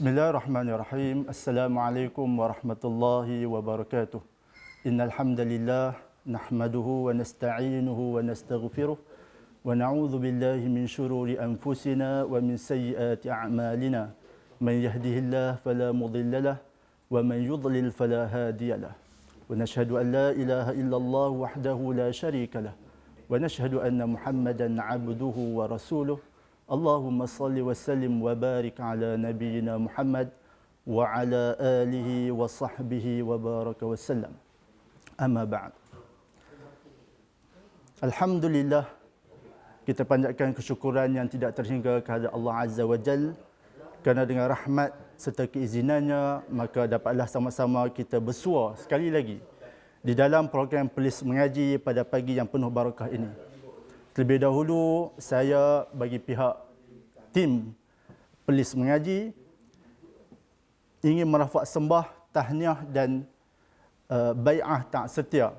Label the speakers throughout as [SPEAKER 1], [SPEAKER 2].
[SPEAKER 1] Bismillahirrahmanirrahim. Assalamualaikum warahmatullahi wabarakatuh. Innal hamdalillah nahmaduhu wa nasta'inuhu wa nastaghfiruh wa na'udzu billahi min shururi anfusina wa min sayyiati a'malina. Man yahdihillahu fala mudilla lahu wa man yudlil fala hadiya lahu. Wa nashhadu an la ilaha illallah wahdahu la syarika lahu wa nashhadu anna Muhammadan 'abduhu wa rasuluh. Allahumma salli wa sallim wa barik ala nabiyyina Muhammad wa ala alihi wa sahbihi wa baraka wa sallam. Amma ba'd. Alhamdulillah, kita panjatkan kesyukuran yang tidak terhingga kepada Allah Azza wa Jal, kerana dengan rahmat serta keizinannya maka dapatlah sama-sama kita bersua sekali lagi di dalam program Pelis Mengaji pada pagi yang penuh barakah ini. Terlebih dahulu, saya bagi pihak tim Pelis Mengaji ingin merafak sembah, tahniah dan bai'ah tak setia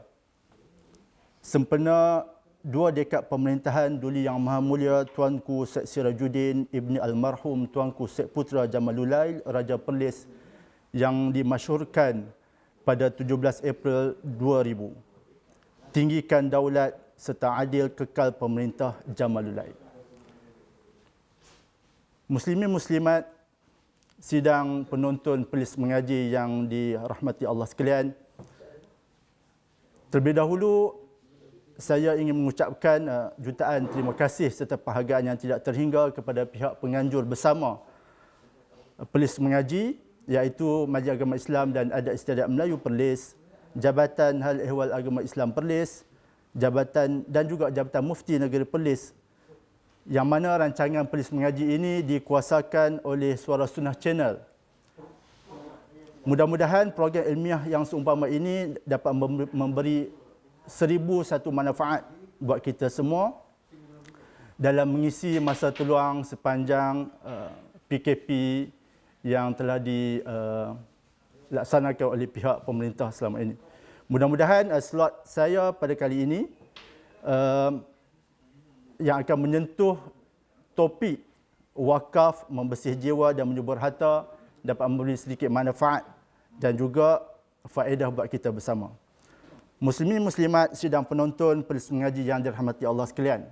[SPEAKER 1] sempena 2 dekad pemerintahan Duli Yang Maha Mulia Tuanku Syed Sirajuddin Ibni Almarhum Tuanku Syed Putra Jamalulail, Raja Perlis yang dimasyhurkan pada 17 April 2000. Tinggikan daulat serta adil kekal pemerintah Jamalulail. Muslimin muslimat, sidang penonton Pelis Mengaji yang dirahmati Allah sekalian. Terlebih dahulu saya ingin mengucapkan jutaan terima kasih serta penghargaan yang tidak terhingga kepada pihak penganjur bersama Pelis Mengaji, iaitu Majlis Agama Islam dan Adat Istiadat Melayu Perlis, Jabatan Hal Ehwal Agama Islam Perlis, Jabatan dan juga Jabatan Mufti Negeri Perlis, yang mana rancangan Pelis Mengaji ini dikuasakan oleh Suara Sunnah Channel. Mudah-mudahan program ilmiah yang seumpama ini dapat memberi 1001 manfaat buat kita semua dalam mengisi masa terluang sepanjang PKP yang telah dilaksanakan oleh pihak pemerintah selama ini. Mudah-mudahan slot saya pada kali ini yang akan menyentuh topik wakaf, membersih jiwa dan menyubur harta dapat memberi sedikit manfaat dan juga faedah buat kita bersama. Muslimin muslimat, sidang penonton Pelis Mengaji yang dirahmati Allah sekalian.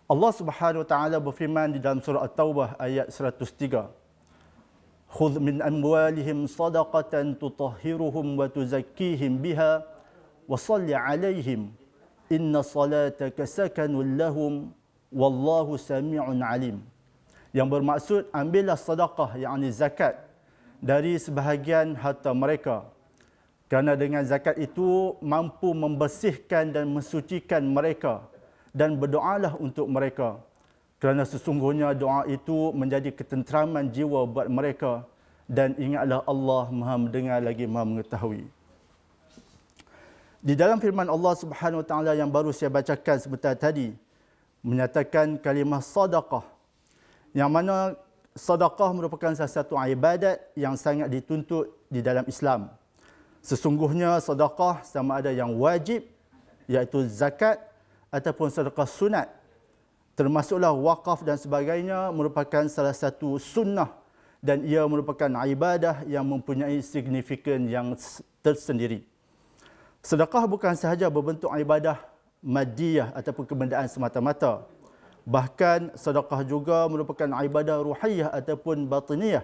[SPEAKER 1] Allah Subhanahu wa taala berfirman di dalam surah At-Taubah ayat 103. Khudh min amwalihim sadaqatan tutahhiruhum wa tuzakkihim biha wa salli alaihim inna salataka sakanun lahum wallahu sami'un alim. Yang bermaksud, ambillah sedekah, yakni zakat, dari sebahagian harta mereka, kerana dengan zakat itu mampu membersihkan dan mensucikan mereka, dan berdoalah untuk mereka, kerana sesungguhnya doa itu menjadi ketenteraman jiwa buat mereka, dan ingatlah Allah Maha mendengar lagi Maha mengetahui. Di dalam firman Allah Subhanahu wa taala yang baru saya bacakan sebentar tadi, menyatakan kalimah sedekah, yang mana sedekah merupakan salah satu ibadat yang sangat dituntut di dalam Islam. Sesungguhnya sedekah sama ada yang wajib, iaitu zakat, ataupun sedekah sunat, termasuklah wakaf dan sebagainya, merupakan salah satu sunnah dan ia merupakan ibadah yang mempunyai signifikan yang tersendiri. Sedekah bukan sahaja berbentuk ibadah madiyah ataupun kebendaan semata-mata. Bahkan sedekah juga merupakan ibadah ruhiyah ataupun batiniyah,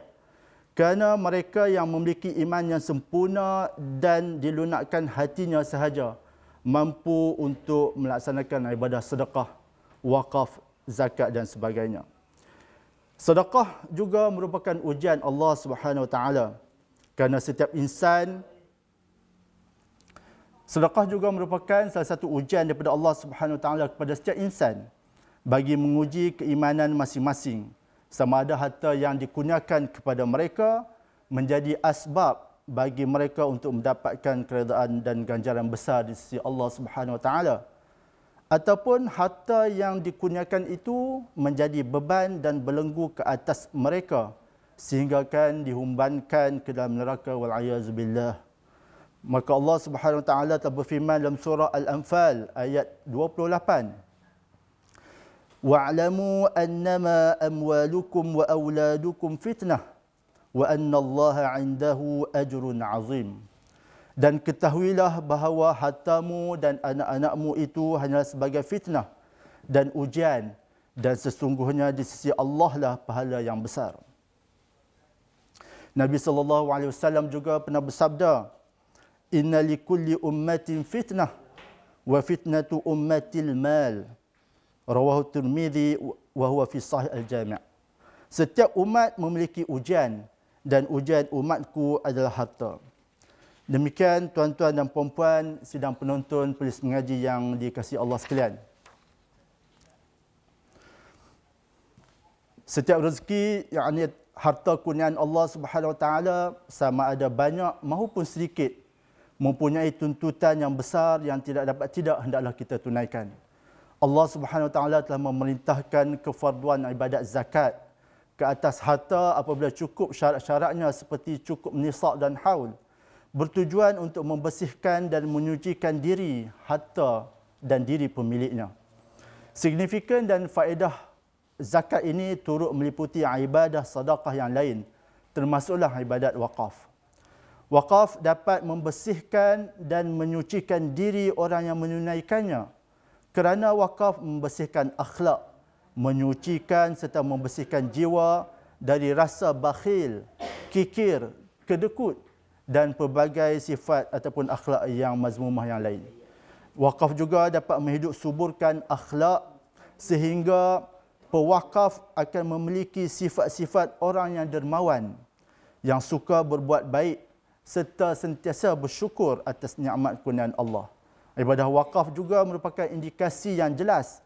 [SPEAKER 1] kerana mereka yang memiliki iman yang sempurna dan dilunakkan hatinya sahaja mampu untuk melaksanakan ibadah sedekah, wakaf, zakat dan sebagainya. Sedekah juga merupakan ujian Allah Subhanahu wa taala, kerana setiap insan, sedekah juga merupakan salah satu ujian daripada Allah Subhanahu wa taala kepada setiap insan bagi menguji keimanan masing-masing, sama ada harta yang dikurniakan kepada mereka menjadi asbab bagi mereka untuk mendapatkan keredaan dan ganjaran besar di sisi Allah Subhanahu wa taala, ataupun harta yang dikurniakan itu menjadi beban dan belenggu ke atas mereka sehingga kan dihumbankan ke dalam neraka wal a'yazubillah. Maka Allah Subhanahu wa taala telah berfirman dalam surah Al-Anfal ayat 28, wa'lamu annama amwalukum wa auladukum fitnah wa annallaha 'indahu ajrun 'azim. Dan ketahuilah bahawa hartamu dan anak-anakmu itu hanyalah sebagai fitnah dan ujian, dan sesungguhnya di sisi Allah lah pahala yang besar. Nabi SAW juga pernah bersabda, "Inna likulli ummatin fitnah wa fitnatu ummatil mal." Rawahu Tirmidzi wa huwa fi Sahih Al-Jami'. Setiap umat memiliki ujian dan ujian umatku adalah harta. Demikian tuan-tuan dan puan-puan sidang penonton polis mengaji yang dikasihi Allah sekalian. Setiap rezeki, yakni harta kurniaan Allah Subhanahu Wa Taala, sama ada banyak maupun sedikit, mempunyai tuntutan yang besar yang tidak hendaklah kita tunaikan. Allah Subhanahu Wa Taala telah memerintahkan kefarduan ibadat zakat ke atas harta apabila cukup syarat-syaratnya seperti cukup nisab dan haul, bertujuan untuk membersihkan dan menyucikan diri, harta dan diri pemiliknya. Signifikan dan faedah zakat ini turut meliputi ibadah sedekah yang lain, termasuklah ibadat wakaf. Wakaf dapat membersihkan dan menyucikan diri orang yang menunaikannya, kerana wakaf membersihkan akhlak, menyucikan serta membersihkan jiwa dari rasa bakhil, kikir, kedekut dan pelbagai sifat ataupun akhlak yang mazmumah yang lain. Wakaf juga dapat menghidup suburkan akhlak sehingga pewakaf akan memiliki sifat-sifat orang yang dermawan, yang suka berbuat baik serta sentiasa bersyukur atas nikmat kurniaan Allah. Ibadah wakaf juga merupakan indikasi yang jelas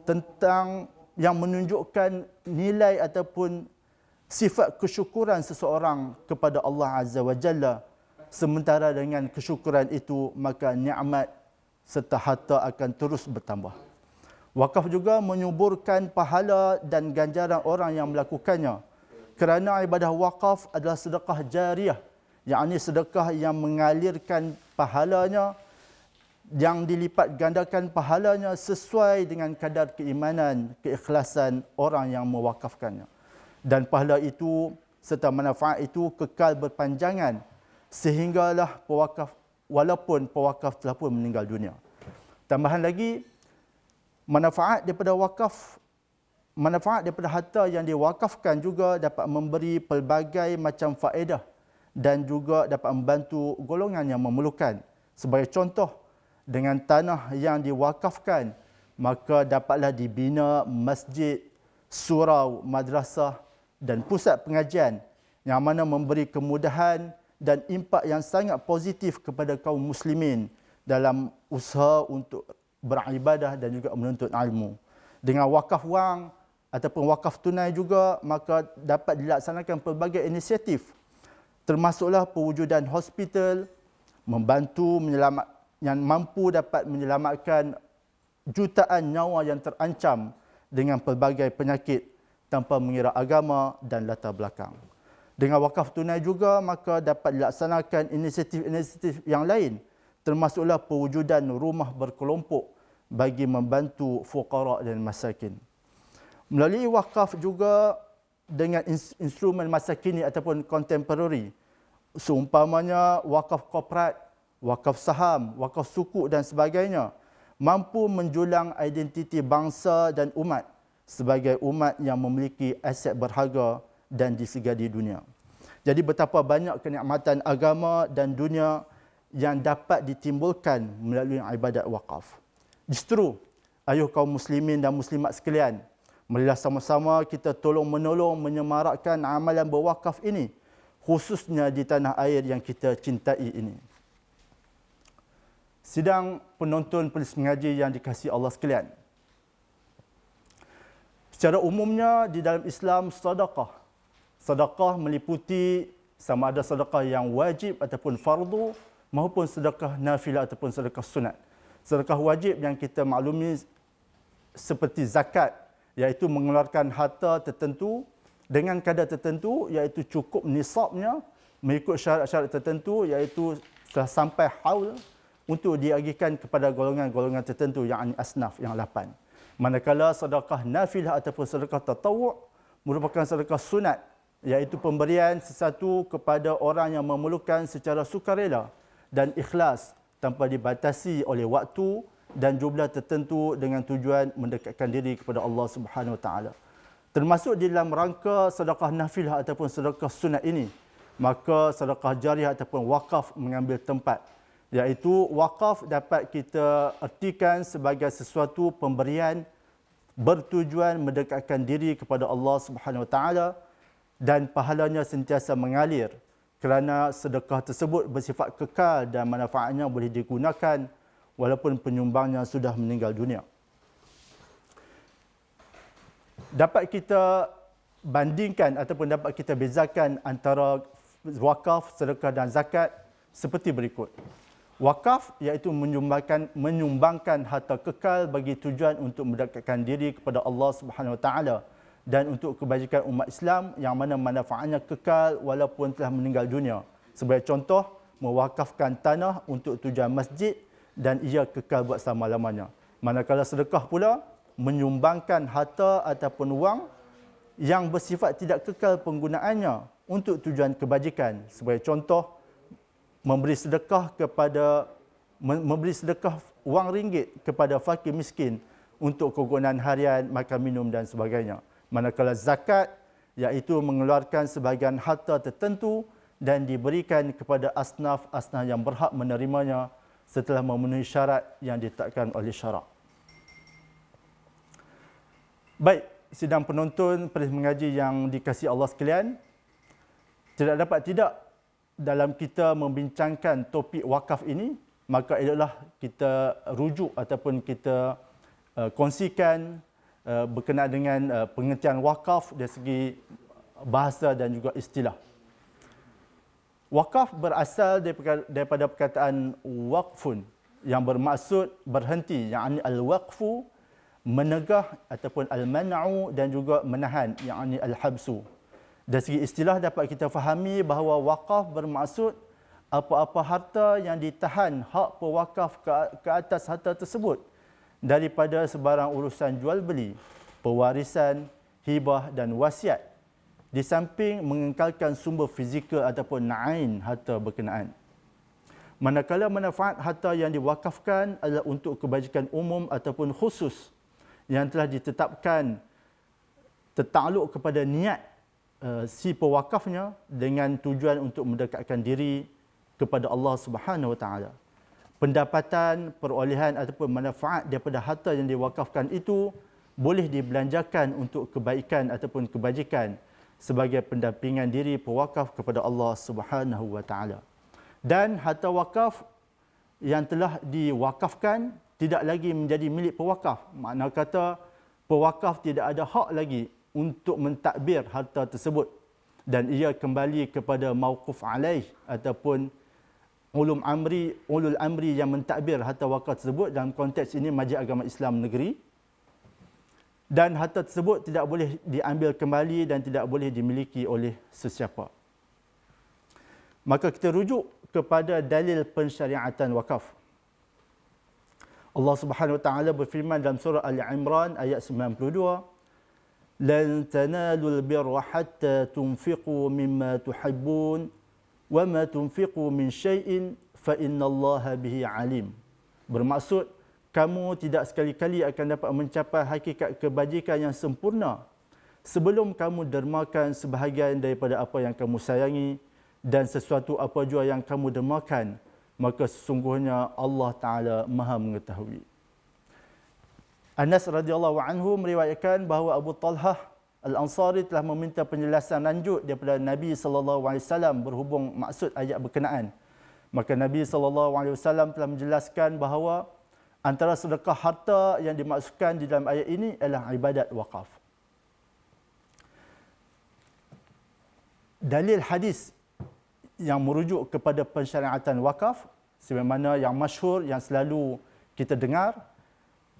[SPEAKER 1] tentang yang menunjukkan nilai ataupun sifat kesyukuran seseorang kepada Allah Azza wa Jalla. Sementara dengan kesyukuran itu, maka nikmat serta harta akan terus bertambah. Wakaf juga menyuburkan pahala dan ganjaran orang yang melakukannya. Kerana ibadah wakaf adalah sedekah jariah, yakni sedekah yang mengalirkan pahalanya, yang dilipat gandakan pahalanya sesuai dengan kadar keimanan, keikhlasan orang yang mewakafkannya. Dan pahala itu serta manfaat itu kekal berpanjangan sehinggalah pewakaf, walaupun pewakaf telah pun meninggal dunia. Tambahan lagi, manfaat daripada harta yang diwakafkan juga dapat memberi pelbagai macam faedah dan juga dapat membantu golongan yang memerlukan. Sebagai contoh, dengan tanah yang diwakafkan, maka dapatlah dibina masjid, surau, madrasah dan pusat pengajian yang mana memberi kemudahan dan impak yang sangat positif kepada kaum muslimin dalam usaha untuk beribadah dan juga menuntut ilmu. Dengan wakaf wang ataupun wakaf tunai juga, maka dapat dilaksanakan pelbagai inisiatif, termasuklah pewujudan hospital, membantu yang mampu dapat menyelamatkan jutaan nyawa yang terancam dengan pelbagai penyakit tanpa mengira agama dan latar belakang. Dengan wakaf tunai juga, maka dapat dilaksanakan inisiatif-inisiatif yang lain, termasuklah pewujudan rumah berkelompok bagi membantu fuqara dan masakin. Melalui wakaf juga dengan instrumen masa kini ataupun contemporary, seumpamanya wakaf korporat, wakaf saham, wakaf suku dan sebagainya, mampu menjulang identiti bangsa dan umat sebagai umat yang memiliki aset berharga dan disegani dunia. Jadi betapa banyak kenikmatan agama dan dunia yang dapat ditimbulkan melalui ibadat wakaf. Justru, ayuh kaum muslimin dan muslimat sekalian, marilah sama-sama kita tolong-menolong menyemarakkan amalan berwakaf ini, khususnya di tanah air yang kita cintai ini. Sidang penonton polis mengaji yang dikasihi Allah sekalian. Secara umumnya di dalam Islam, sedekah meliputi sama ada sedekah yang wajib ataupun fardu maupun sedekah nafilah ataupun sedekah sunat. Sedekah wajib yang kita maklumi seperti zakat, iaitu mengeluarkan harta tertentu dengan kadar tertentu, iaitu cukup nisabnya, mengikut syarat-syarat tertentu, iaitu telah sampai haul untuk diagihkan kepada golongan-golongan tertentu, yakni asnaf yang 8. Manakala sedekah nafilah ataupun sedekah tatawwu' merupakan sedekah sunat, iaitu pemberian sesuatu kepada orang yang memerlukan secara sukarela dan ikhlas tanpa dibatasi oleh waktu dan jumlah tertentu dengan tujuan mendekatkan diri kepada Allah Subhanahu Wa Taala. Termasuk di dalam rangka sedekah nafilah ataupun sedekah sunat ini, maka sedekah jariah ataupun wakaf mengambil tempat, iaitu wakaf dapat kita artikan sebagai sesuatu pemberian bertujuan mendekatkan diri kepada Allah Subhanahu Wa Taala dan pahalanya sentiasa mengalir kerana sedekah tersebut bersifat kekal dan manfaatnya boleh digunakan walaupun penyumbangnya sudah meninggal dunia. Dapat kita bandingkan ataupun dapat kita bezakan antara wakaf, sedekah dan zakat seperti berikut. Wakaf iaitu menyumbangkan harta kekal bagi tujuan untuk mendekatkan diri kepada Allah Subhanahu Wa Taala dan untuk kebajikan umat Islam yang mana manfaatnya kekal walaupun telah meninggal dunia. Sebagai contoh, mewakafkan tanah untuk tujuan masjid dan ia kekal buat selama-lamanya. Manakala sedekah pula menyumbangkan harta ataupun wang yang bersifat tidak kekal penggunaannya untuk tujuan kebajikan. Sebagai contoh, memberi sedekah wang ringgit kepada fakir miskin untuk kegunaan harian, makan minum dan sebagainya. Manakala zakat iaitu mengeluarkan sebahagian harta tertentu dan diberikan kepada asnaf-asnaf yang berhak menerimanya setelah memenuhi syarat yang ditetapkan oleh syarak. Baik, sidang penonton peris mengaji yang dikasihi Allah sekalian, tidak dapat tidak dalam kita membincangkan topik wakaf ini, maka eloklah kita rujuk ataupun kita kongsikan berkenaan dengan pengertian wakaf dari segi bahasa dan juga istilah. Wakaf berasal daripada perkataan waqfun yang bermaksud berhenti, yakni al-waqfu menegah ataupun al-man'u dan juga menahan, yakni al-habsu. Dari segi istilah dapat kita fahami bahawa wakaf bermaksud apa-apa harta yang ditahan hak pewakaf ke atas harta tersebut daripada sebarang urusan jual beli, pewarisan, hibah dan wasiat, di samping mengekalkan sumber fizikal ataupun ain harta berkenaan. Manakala manfaat harta yang diwakafkan adalah untuk kebajikan umum ataupun khusus yang telah ditetapkan tertakluk kepada niat si pewakafnya dengan tujuan untuk mendekatkan diri kepada Allah Subhanahu Wa Taala. Pendapatan, perolehan ataupun manfaat daripada harta yang diwakafkan itu boleh dibelanjakan untuk kebaikan ataupun kebajikan sebagai pendampingan diri pewakaf kepada Allah Subhanahu Wa Taala. Dan harta wakaf yang telah diwakafkan tidak lagi menjadi milik pewakaf. Makna kata pewakaf tidak ada hak lagi untuk mentadbir harta tersebut dan ia kembali kepada mauquf alaih ataupun ulul amri yang mentadbir harta wakaf tersebut. Dalam konteks ini Majlis Agama Islam Negeri, dan harta tersebut tidak boleh diambil kembali dan tidak boleh dimiliki oleh sesiapa. Maka kita rujuk kepada dalil pensyariatan wakaf. Allah Subhanahu Wa Taala berfirman dalam surah Al-Imran ayat 92, "Lan tanalul birra hatta tunfiqu mimma tuhibbun wa ma tunfiqu min syai'in fa innallaha bihi alim." Bermaksud, kamu tidak sekali-kali akan dapat mencapai hakikat kebajikan yang sempurna sebelum kamu dermakan sebahagian daripada apa yang kamu sayangi, dan sesuatu apa jua yang kamu dermakan, maka sesungguhnya Allah Ta'ala Maha mengetahui. Anas radhiyallahu anhu meriwayatkan bahawa Abu Talhah Al-Ansari telah meminta penjelasan lanjut daripada Nabi SAW berhubung maksud ayat berkenaan. Maka Nabi SAW telah menjelaskan bahawa antara sedekah harta yang dimaksudkan di dalam ayat ini adalah ibadat wakaf. Dalil hadis yang merujuk kepada pensyariatan wakaf sebagaimana yang masyhur yang selalu kita dengar,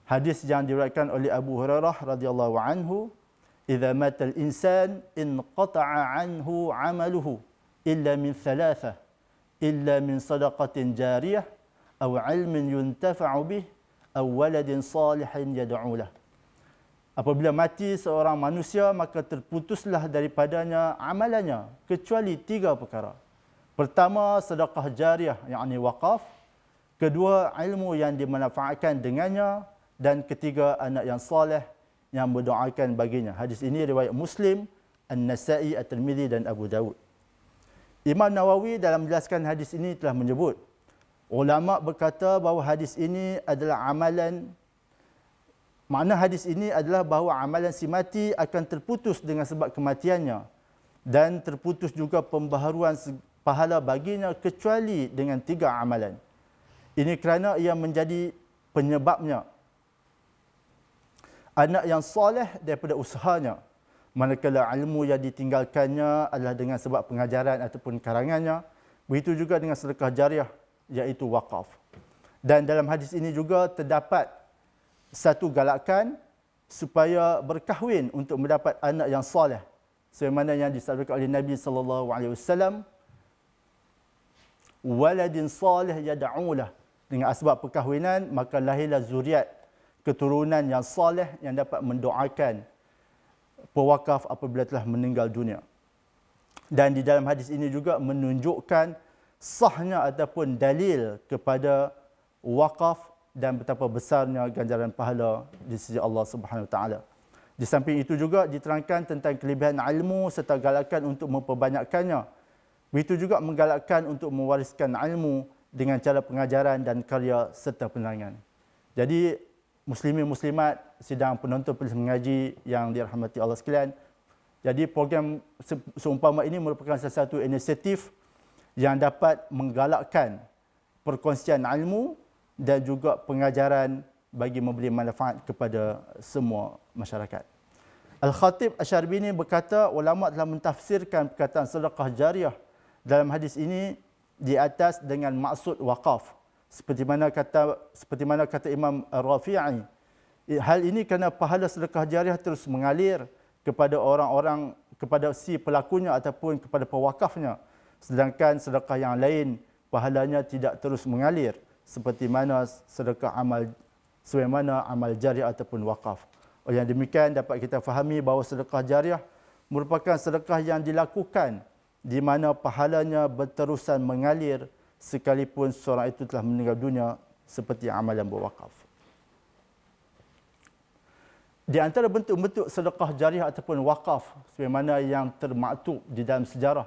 [SPEAKER 1] hadis yang diriwayatkan oleh Abu Hurairah radhiyallahu anhu, "Idza mata al-insan inqata'a anhu 'amaluhu illa min thalathah, illa min sadaqatin jariyah aw 'ilmin yuntafa'u bih aw waladin salihin yad'u lah." Apabila mati seorang manusia, maka terputuslah daripadanya amalannya, kecuali 3 perkara. Pertama, sedekah jariah, yakni wakaf. Kedua, ilmu yang dimanfaatkan dengannya. Dan ketiga, anak yang soleh yang berdoakan baginya. Hadis ini riwayat Muslim, An-Nasa'i, At-Tirmidzi dan Abu Dawud. Imam Nawawi dalam menjelaskan hadis ini telah menyebut, ulama berkata bahawa hadis ini adalah amalan. Makna hadis ini adalah bahawa amalan si mati akan terputus dengan sebab kematiannya dan terputus juga pembaharuan pahala baginya kecuali dengan 3 amalan. Ini kerana ia menjadi penyebabnya anak yang soleh daripada usahanya, manakala ilmu yang ditinggalkannya adalah dengan sebab pengajaran ataupun karangannya. Begitu juga dengan sedekah jariah, iaitu wakaf. Dan dalam hadis ini juga terdapat satu galakan supaya berkahwin untuk mendapat anak yang soleh, sebagaimana yang disabdakan oleh Nabi SAW, waladin salih yad'ulah, dengan asbab perkahwinan maka lahirlah zuriat, keturunan yang soleh yang dapat mendoakan pewakaf apabila telah meninggal dunia. Dan di dalam hadis ini juga menunjukkan sahnya ataupun dalil kepada wakaf dan betapa besarnya ganjaran pahala di sisi Allah Subhanahu Wa Taala. Di samping itu juga diterangkan tentang kelebihan ilmu serta galakan untuk memperbanyakkannya. Begitu juga menggalakkan untuk mewariskan ilmu dengan cara pengajaran dan karya serta penerangan. Jadi muslimin muslimat sidang penonton Majlis Mengaji yang dirahmati Allah sekalian, jadi program seumpama ini merupakan salah satu inisiatif yang dapat menggalakkan perkongsian ilmu dan juga pengajaran bagi memberi manfaat kepada semua masyarakat. Al-Khatib Asy-Syarbini berkata, ulama telah mentafsirkan perkataan sedekah jariah dalam hadis ini di atas dengan maksud wakaf. Seperti mana kata Imam Rafi'i, hal ini kerana pahala sedekah jariah terus mengalir kepada orang-orang, kepada si pelakunya ataupun kepada pewakafnya. Sedangkan sedekah yang lain pahalanya tidak terus mengalir seperti mana sedekah amal, sebagaimana amal jariah ataupun wakaf. Oleh yang demikian dapat kita fahami bahawa sedekah jariah merupakan sedekah yang dilakukan di mana pahalanya berterusan mengalir sekalipun seorang itu telah meninggal dunia, seperti amalan berwakaf. Di antara bentuk-bentuk sedekah jariah ataupun wakaf sebagaimana yang termaktub di dalam sejarah,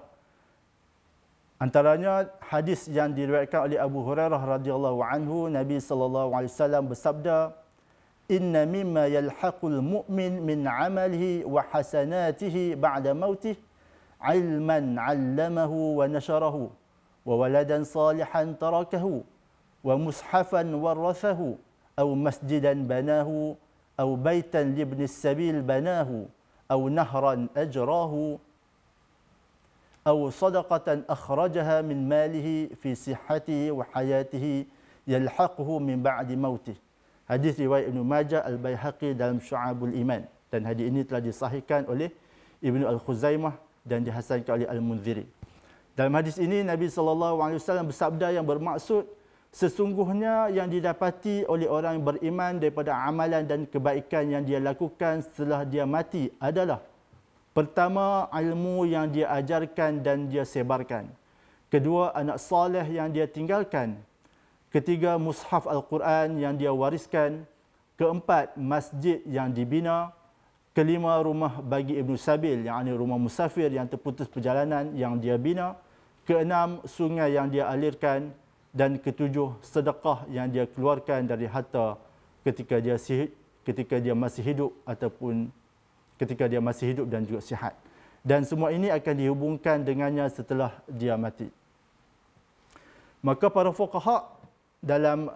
[SPEAKER 1] antaranya hadis yang diriwayatkan oleh Abu Hurairah radhiyallahu anhu, Nabi sallallahu alaihi wasallam bersabda, "Inna mimma yalhaqul mu'min min 'amalihi wa hasanatihi ba'da mautih, 'ilman 'allamahu wa nasharahu, wa waladan salihan tarakahu, wa mushafan warathahu, aw masjidan banahu, aw baitan libni sabil banahu, aw nahran ajrahu, aw sadaqatan akhrajaha min malihi fi sihhatihi wa hayatihi yalhaquhu min ba'di mautih." Hadis riwayat Ibnu Majah, Al-Baihaqi dalam Syu'abul Iman, dan hadis ini telah disahihkan oleh Ibnu Al-Khuzaimah dan dihasankan oleh Al-Munziri. Dalam hadis ini Nabi SAW bersabda yang bermaksud, sesungguhnya yang didapati oleh orang yang beriman daripada amalan dan kebaikan yang dia lakukan setelah dia mati adalah: pertama, ilmu yang dia ajarkan dan dia sebarkan. Kedua, anak soleh yang dia tinggalkan. Ketiga, mushaf Al-Quran yang dia wariskan. Keempat, masjid yang dibina. Kelima, rumah bagi Ibnu Sabil, yakni rumah musafir yang terputus perjalanan yang dia bina. Keenam, sungai yang dia alirkan. Dan ketujuh, sedekah yang dia keluarkan dari harta ketika dia masih hidup ataupun ketika dia masih hidup dan juga sihat. Dan semua ini akan dihubungkan dengannya setelah dia mati. Maka para fuqaha dalam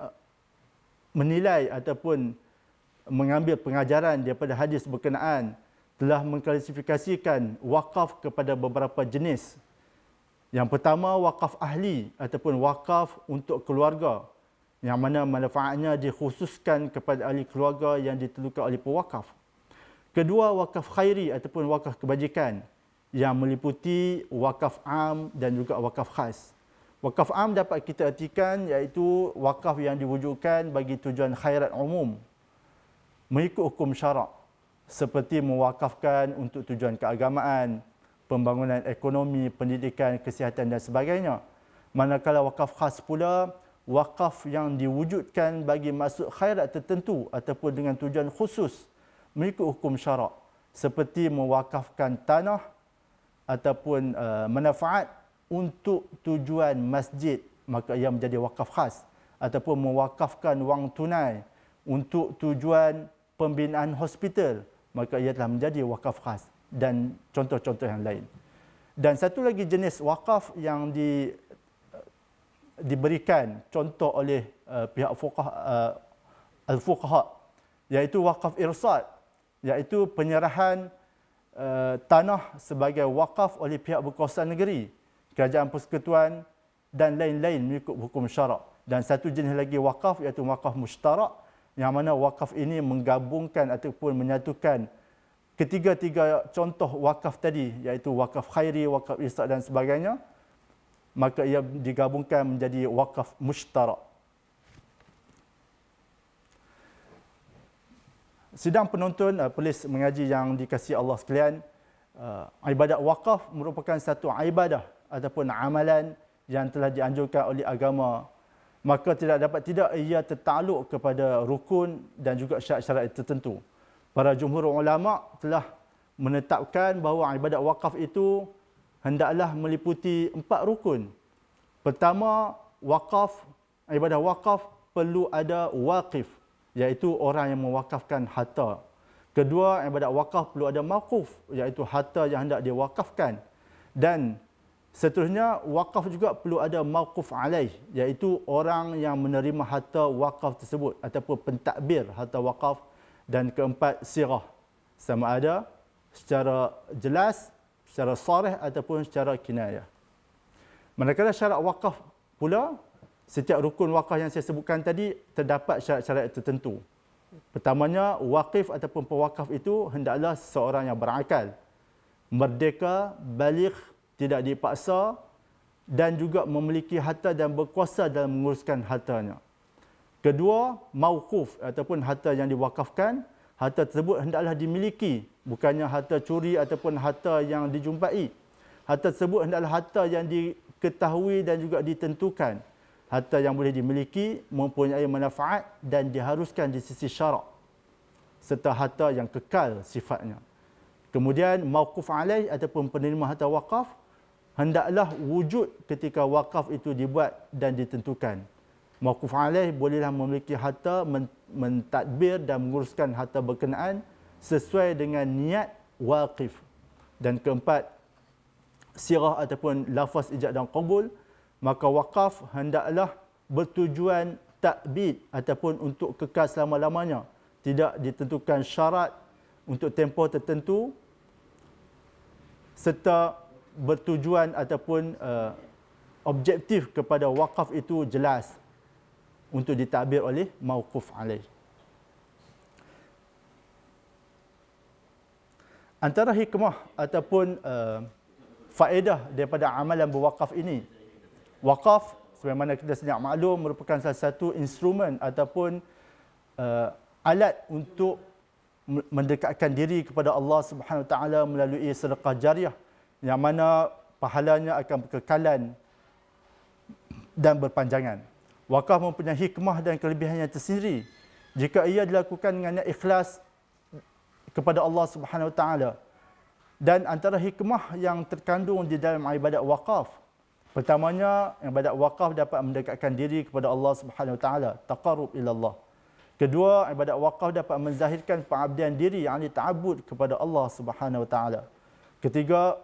[SPEAKER 1] menilai ataupun mengambil pengajaran daripada hadis berkenaan telah mengklasifikasikan wakaf kepada beberapa jenis. Yang pertama, wakaf ahli ataupun wakaf untuk keluarga, yang mana manfaatnya dikhususkan kepada ahli keluarga yang ditentukan oleh pewakaf. Kedua, wakaf khairi ataupun wakaf kebajikan yang meliputi wakaf am dan juga wakaf khas. Wakaf am dapat kita artikan iaitu wakaf yang diwujudkan bagi tujuan khairat umum mengikut hukum syarak. seperti mewakafkan untuk tujuan keagamaan, pembangunan ekonomi, pendidikan, kesihatan dan sebagainya. Manakala wakaf khas pula, wakaf yang diwujudkan bagi maksud khairat tertentu ataupun dengan tujuan khusus mengikut hukum syarak, seperti mewakafkan tanah ataupun manfaat untuk tujuan masjid, maka ia menjadi wakaf khas, ataupun mewakafkan wang tunai untuk tujuan pembinaan hospital, maka ia telah menjadi wakaf khas, dan contoh-contoh yang lain. Dan satu lagi jenis wakaf yang diberikan contoh oleh pihak al-fuqaha, iaitu wakaf irsad, iaitu penyerahan tanah sebagai wakaf oleh pihak berkuasa negeri, kerajaan persekutuan dan lain-lain mengikut hukum syarak. Dan satu jenis lagi wakaf iaitu wakaf mushtarak, yang mana wakaf ini menggabungkan ataupun menyatukan ketiga-tiga contoh wakaf tadi, iaitu wakaf khairi, wakaf irsad dan sebagainya, maka ia digabungkan menjadi wakaf mushtarak. Sidang penonton pelis mengaji yang dikasihi Allah sekalian, ibadat wakaf merupakan satu ibadah ataupun amalan yang telah dianjurkan oleh agama, maka tidak ia tertakluk kepada rukun dan juga syarat-syarat tertentu. Para jumhur ulama telah menetapkan bahawa ibadat wakaf itu hendaklah meliputi 4 rukun. Pertama, ibadah wakaf perlu ada waqif, iaitu orang yang mewakafkan harta. Kedua, ibadat wakaf perlu ada mauquf, iaitu harta yang hendak diwakafkan. Dan seterusnya, wakaf juga perlu ada mauquf alaih, iaitu orang yang menerima harta wakaf tersebut ataupun pentadbir harta wakaf. Dan keempat, sirah, sama ada secara jelas, secara sarih ataupun secara kinayah. Manakala syarat wakaf pula, setiap rukun wakaf yang saya sebutkan tadi terdapat syarat-syarat tertentu. Pertamanya, wakif ataupun pewakaf itu hendaklah seseorang yang berakal, merdeka, baligh, tidak dipaksa, dan juga memiliki harta dan berkuasa dalam menguruskan hartanya. Kedua, mauquf ataupun harta yang diwakafkan, harta tersebut hendaklah dimiliki, bukannya harta curi ataupun harta yang dijumpai. Harta tersebut hendaklah harta yang diketahui dan juga ditentukan. Harta yang boleh dimiliki, mempunyai manfaat dan diharuskan di sisi syarak, serta harta yang kekal sifatnya. Kemudian mauquf alaih ataupun penerima harta wakaf hendaklah wujud ketika wakaf itu dibuat dan ditentukan. Mauquf alaih bolehlah memiliki harta, mentadbir dan menguruskan harta berkenaan sesuai dengan niat waqif. Dan keempat, sirah ataupun lafaz ijab dan qabul, maka wakaf hendaklah bertujuan takbid ataupun untuk kekal selama-lamanya. Tidak ditentukan syarat untuk tempoh tertentu, serta bertujuan ataupun objektif kepada wakaf itu jelas untuk ditakbir oleh mauquf alaih. Antara hikmah ataupun faedah daripada amalan berwakaf ini, wakaf sebagaimana kita sedia maklum merupakan salah satu instrumen ataupun alat untuk mendekatkan diri kepada Allah Subhanahu Wa Taala melalui sedekah jariah, yang mana pahalanya akan berkekalan dan berpanjangan. Wakaf mempunyai hikmah dan kelebihannya tersendiri jika ia dilakukan dengan niat ikhlas kepada Allah Subhanahu Wa Taala. Dan antara hikmah yang terkandung di dalam ibadat wakaf, pertamanya, ibadat wakaf dapat mendekatkan diri kepada Allah Subhanahu Wa Taala, taqarrub ila Allah. Kedua, ibadat wakaf dapat menzahirkan pengabdian diri, yakni ta'abbud kepada Allah Subhanahu Wa Taala. Ketiga,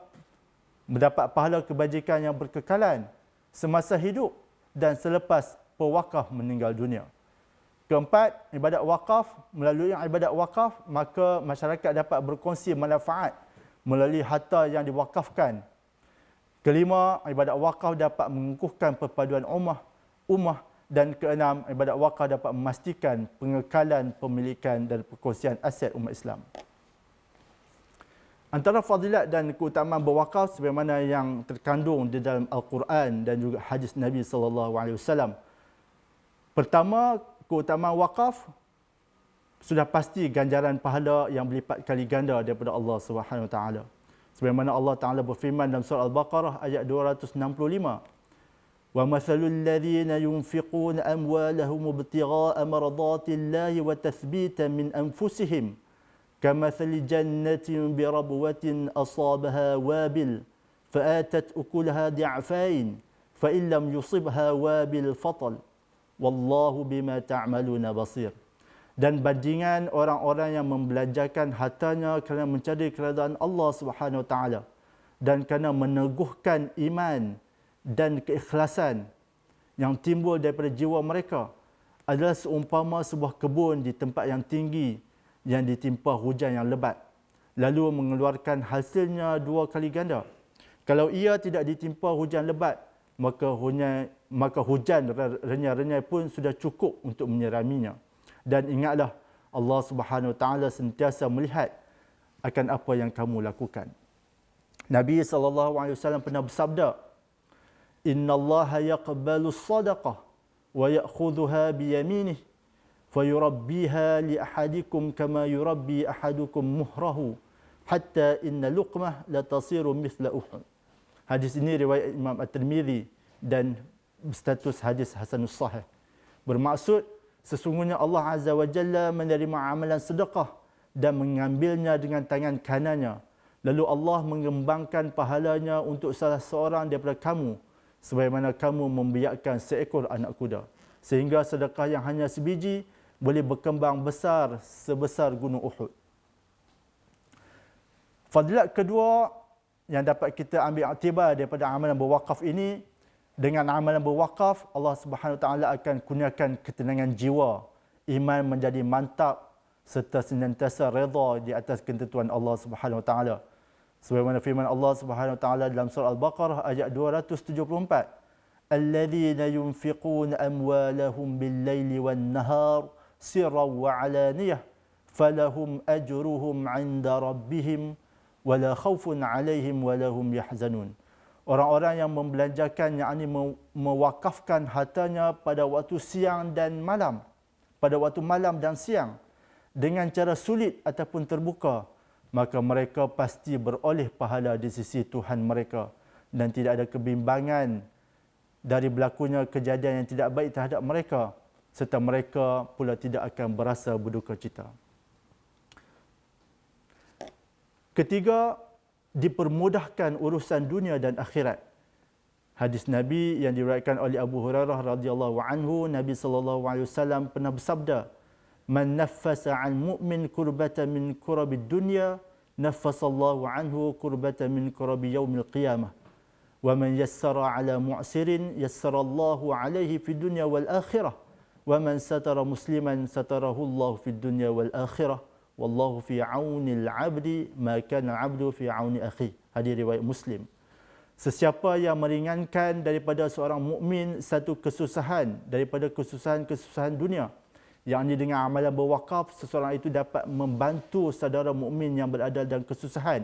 [SPEAKER 1] mendapat pahala kebajikan yang berkekalan semasa hidup dan selepas pewakaf meninggal dunia. Keempat, ibadat wakaf, melalui ibadat wakaf, maka masyarakat dapat berkongsi manfaat melalui harta yang diwakafkan. Kelima, ibadat wakaf dapat mengukuhkan perpaduan ummah. Dan keenam, ibadat wakaf dapat memastikan pengekalan, pemilikan dan perkongsian aset umat Islam. Antara fadilat dan keutamaan berwakaf sebagaimana yang terkandung di dalam Al-Quran dan juga hadis Nabi SAW. Pertama, keutamaan wakaf, sudah pasti ganjaran pahala yang berlipat kali ganda daripada Allah Subhanahu Wa Taala. Sebagaimana Allah Taala berfirman dalam surah Al-Baqarah ayat 265, "Wa mathalul ladzina yunfiquna amwalahum ibtigha'a mardatillahi wa tathbitan min anfusihim kamathali jannatin bi rabwatin asabaha wabil fa'atat ukulaha di'afain fa in lam yusibha wabil fatal wallahu bima ta'maluna basir." Dan bandingan orang-orang yang membelanjakan hartanya kerana mencari keredaan Allah Subhanahu Wa Taala dan kerana meneguhkan iman dan keikhlasan yang timbul daripada jiwa mereka adalah seumpama sebuah kebun di tempat yang tinggi yang ditimpa hujan yang lebat, lalu mengeluarkan hasilnya 2 kali ganda. Kalau ia tidak ditimpa hujan lebat, maka hujan renyai-renyai pun sudah cukup untuk menyiraminya. Dan ingatlah, Allah Subhanahu Wa Taala sentiasa melihat akan apa yang kamu lakukan. Nabi SAW pernah bersabda, "Inna Allah yaqbalu as-sadaqah wa ya'khudhuha bi yaminih fayurabbiha li ahadikum kama yurabbi ahadukum muhrahu hatta inna luqmah la tasiru mithla Uhud." Hadis ini riwayat Imam At-Tirmizi dan status hadis hasanus sahih. Bermaksud, sesungguhnya Allah Azza wa Jalla menerima amalan sedekah dan mengambilnya dengan tangan kanannya. Lalu Allah mengembangkan pahalanya untuk salah seorang daripada kamu, sebagaimana kamu membiakkan seekor anak kuda. Sehingga sedekah yang hanya sebiji boleh berkembang besar sebesar gunung Uhud. Fadilat kedua yang dapat kita ambil iktibar daripada amalan berwakaf ini, dengan amalan berwakaf, Allah Subhanahu Wa Taala akan kurniakan ketenangan jiwa, iman menjadi mantap serta senantiasa redha di atas ketentuan Allah Subhanahu Wa Taala. Sebagaimana firman Allah Subhanahu Wa Taala dalam surah Al-Baqarah ayat 274, "Alladzina yunfiquna amwalahum bil-laili wan-nahar sirran wa 'alaniyah falahum ajruhum 'inda rabbihim wala khaufun 'alaihim wala hum yahzanun." Orang-orang yang membelanjakan, yakni mewakafkan hartanya pada waktu siang dan malam, pada waktu malam dan siang, dengan cara sulit ataupun terbuka, maka mereka pasti beroleh pahala di sisi Tuhan mereka dan tidak ada kebimbangan dari berlakunya kejadian yang tidak baik terhadap mereka, serta mereka pula tidak akan berasa berduka cita. Ketiga, dipermudahkan urusan dunia dan akhirat. Hadis Nabi yang diriwayatkan oleh Abu Hurairah radhiyallahu anhu, Nabi sallallahu alaihi wasallam pernah bersabda, "Man naffasa 'an mu'min kurbatan min kurabid dunya, naffasallahu anhu kurbatan min kurabi yaumil qiyamah. Wa man yassara 'ala mu'sirin yassarallahu 'alaihi fid dunya wal akhirah. Wa man satara musliman satarahu Allah fid dunya wal akhirah. Wallahu fi aunil 'abdi ma kana 'abdu fi auni akhi." Hadis riwayat Muslim. Sesiapa yang meringankan daripada seorang mukmin satu kesusahan daripada kesusahan-kesusahan dunia, yakni dengan amalan berwakaf, seseorang itu dapat membantu saudara mukmin yang berada dalam kesusahan,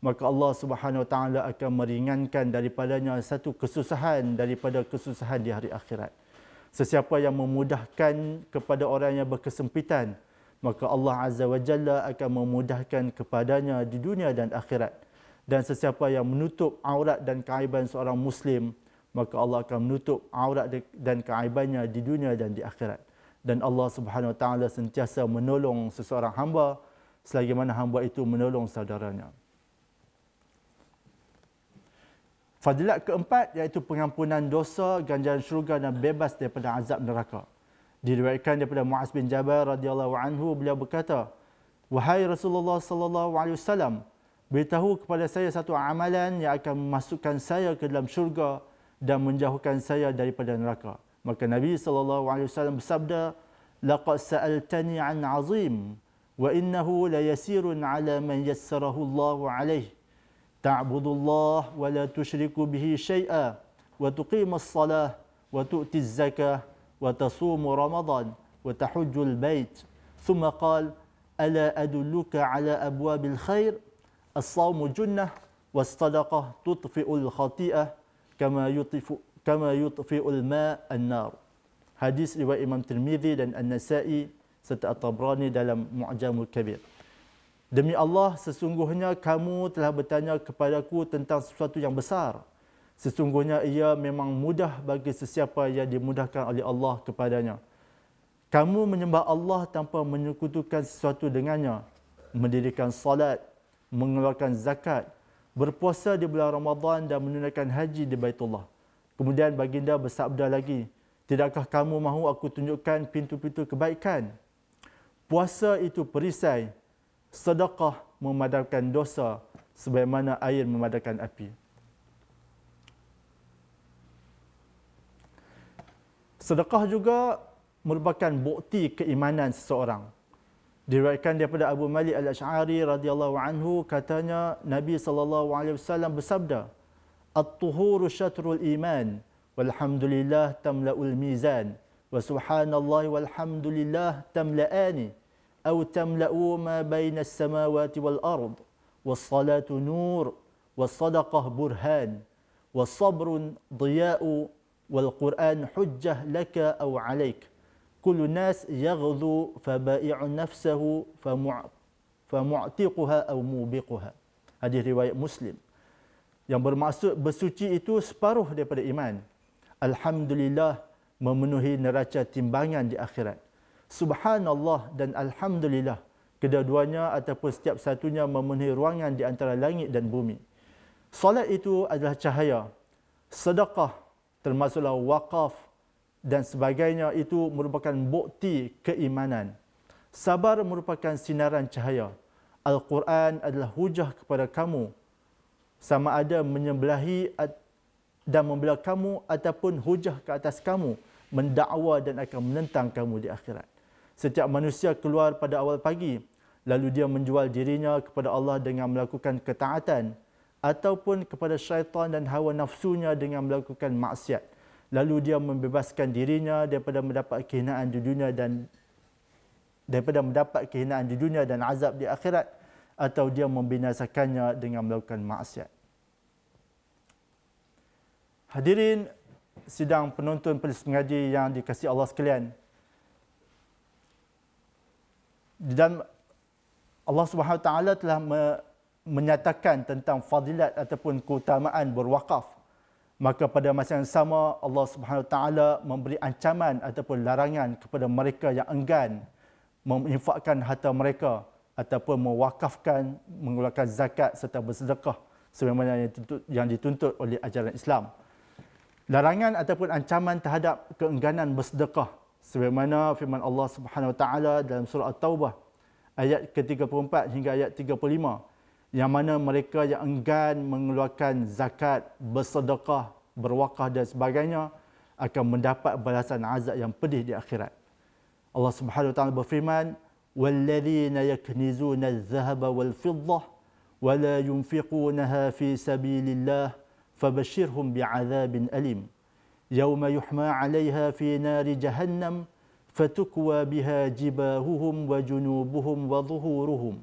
[SPEAKER 1] maka Allah Subhanahu Wa Taala akan meringankan daripadanya satu kesusahan daripada kesusahan di hari akhirat. Sesiapa yang memudahkan kepada orang yang berkesempitan, maka Allah Azza wa Jalla akan memudahkan kepadanya di dunia dan akhirat. Dan sesiapa yang menutup aurat dan keaiban seorang Muslim, maka Allah akan menutup aurat dan keaibannya di dunia dan di akhirat. Dan Allah Subhanahu Wa Taala sentiasa menolong seseorang hamba selagi mana hamba itu menolong saudaranya. Fadilat keempat iaitu pengampunan dosa, ganjaran syurga dan bebas daripada azab neraka. Diriwayatkan daripada Muaz bin Jabal radhiyallahu anhu, beliau berkata, "Wahai Rasulullah sallallahu alaihi wasallam, beritahu kepada saya satu amalan yang akan memasukkan saya ke dalam syurga dan menjauhkan saya daripada neraka." Maka Nabi sallallahu alaihi wasallam bersabda, "Laqad sa'altani 'an 'azim wa innahu la yasirun 'ala man yassarahu Allahu 'alaihi. Ta'budullah wa la tusyriku bihi syai'a wa tuqimus salah wa tu'tiz zakah وتصوم رمضان وتحج البيت ثم قال ألا أدلك على أبواب الخير الصوم جنة والصدقة تطفئ الخطيئة كما يطفئ الماء النار." Hadis riwayat Imam Tirmizi dan An-Nasa'i serta At-Tabrani dalam Mu'jamul Kabir. Demi Allah, sesungguhnya kamu telah bertanya kepadaku tentang sesuatu yang besar. Sesungguhnya ia memang mudah bagi sesiapa yang dimudahkan oleh Allah kepadanya. Kamu menyembah Allah tanpa menyekutukan sesuatu dengannya, mendirikan salat, mengeluarkan zakat, berpuasa di bulan Ramadan dan menunaikan haji di Baitullah. Kemudian baginda bersabda lagi, tidakkah kamu mahu aku tunjukkan pintu-pintu kebaikan? Puasa itu perisai, sedekah memadamkan dosa sebagaimana air memadamkan api. Sedekah juga merupakan bukti keimanan seseorang. Diriwayatkan daripada Abu Malik Al-Asy'ari radhiyallahu anhu, katanya Nabi SAW bersabda, "At-tuhuru syatrul iman, walhamdulillah tamla'ul mizan, wa subhanallah walhamdulillah tamla'ani, أو تملأوا ما بين السماوات والأرض والصلاة نور والصدقة برهان والصبر ضياء والقرآن حجة لك أو عليك كل الناس يغدو فبائع نفسه فمعتقها أو موبقها." Hadis riwayat Muslim. Yang bermaksud bersuci itu separuh daripada iman. Alhamdulillah memenuhi neraca timbangan di akhirat. Subhanallah dan Alhamdulillah, kedua-duanya ataupun setiap satunya memenuhi ruangan di antara langit dan bumi. Salat itu adalah cahaya. Sedekah termasuklah wakaf dan sebagainya itu merupakan bukti keimanan. Sabar merupakan sinaran cahaya. Al-Quran adalah hujah kepada kamu, sama ada menyembelahi dan membela kamu ataupun hujah ke atas kamu, mendakwa dan akan menentang kamu di akhirat. Setiap manusia keluar pada awal pagi, lalu dia menjual dirinya kepada Allah dengan melakukan ketaatan, ataupun kepada syaitan dan hawa nafsunya dengan melakukan maksiat. Lalu dia membebaskan dirinya daripada mendapat kehinaan di dunia dan azab di akhirat, atau dia membinasakannya dengan melakukan maksiat. Hadirin sidang penonton pelis mengaji yang dikasihi Allah sekalian, dan Allah Subhanahu Wa Taala telah menyatakan tentang fadilat ataupun keutamaan berwakaf. Maka pada masa yang sama Allah Subhanahu Wa Taala memberi ancaman ataupun larangan kepada mereka yang enggan menginfakkan harta mereka ataupun mewakafkan, mengeluarkan zakat serta bersedekah sebagaimana yang dituntut oleh ajaran Islam. Larangan ataupun ancaman terhadap keengganan bersedekah sebagaimana firman Allah Subhanahu Wa Taala dalam surah At-Taubah ayat ke-34 hingga ayat 35, yang mana mereka yang enggan mengeluarkan zakat, bersedekah, berwakaf dan sebagainya akan mendapat balasan azab yang pedih di akhirat. Allah Subhanahu Wa Taala berfirman, "Walladzina yaknizuna adh-dhahaba wal-fiddah wa la yunfiqunaha fi sabilillah fabashshirhum bi'adzabin alim. Yawma yuhma 'alayha fi nari jahannam fatukwa biha jibahuhum wa junubuhum wa dhuhuruhum.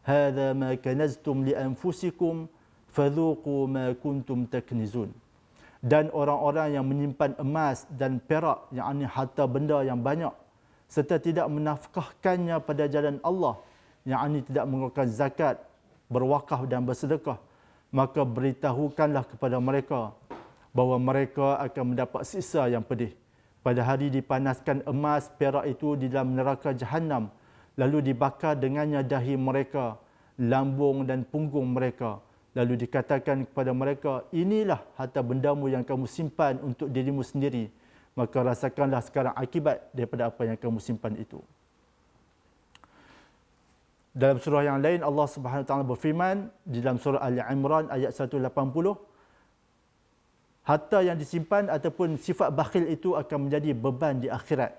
[SPEAKER 1] Hadza ma kanaztum li anfusikum fadhuqu ma kuntum taknizun." Dan orang-orang yang menyimpan emas dan perak, yakni harta benda yang banyak, serta tidak menafkahkannya pada jalan Allah, yakni tidak mengeluarkan zakat, berwakaf dan bersedekah, maka beritahukanlah kepada mereka bahawa mereka akan mendapat siksa yang pedih. Pada hari dipanaskan emas perak itu di dalam neraka Jahannam, lalu dibakar dengannya dahi mereka, lambung dan punggung mereka. Lalu dikatakan kepada mereka, "Inilah harta bendamu yang kamu simpan untuk dirimu sendiri. Maka rasakanlah sekarang akibat daripada apa yang kamu simpan itu." Dalam surah yang lain Allah Subhanahu Wa Taala berfirman di dalam surah Ali Imran ayat 180, harta yang disimpan ataupun sifat bakhil itu akan menjadi beban di akhirat.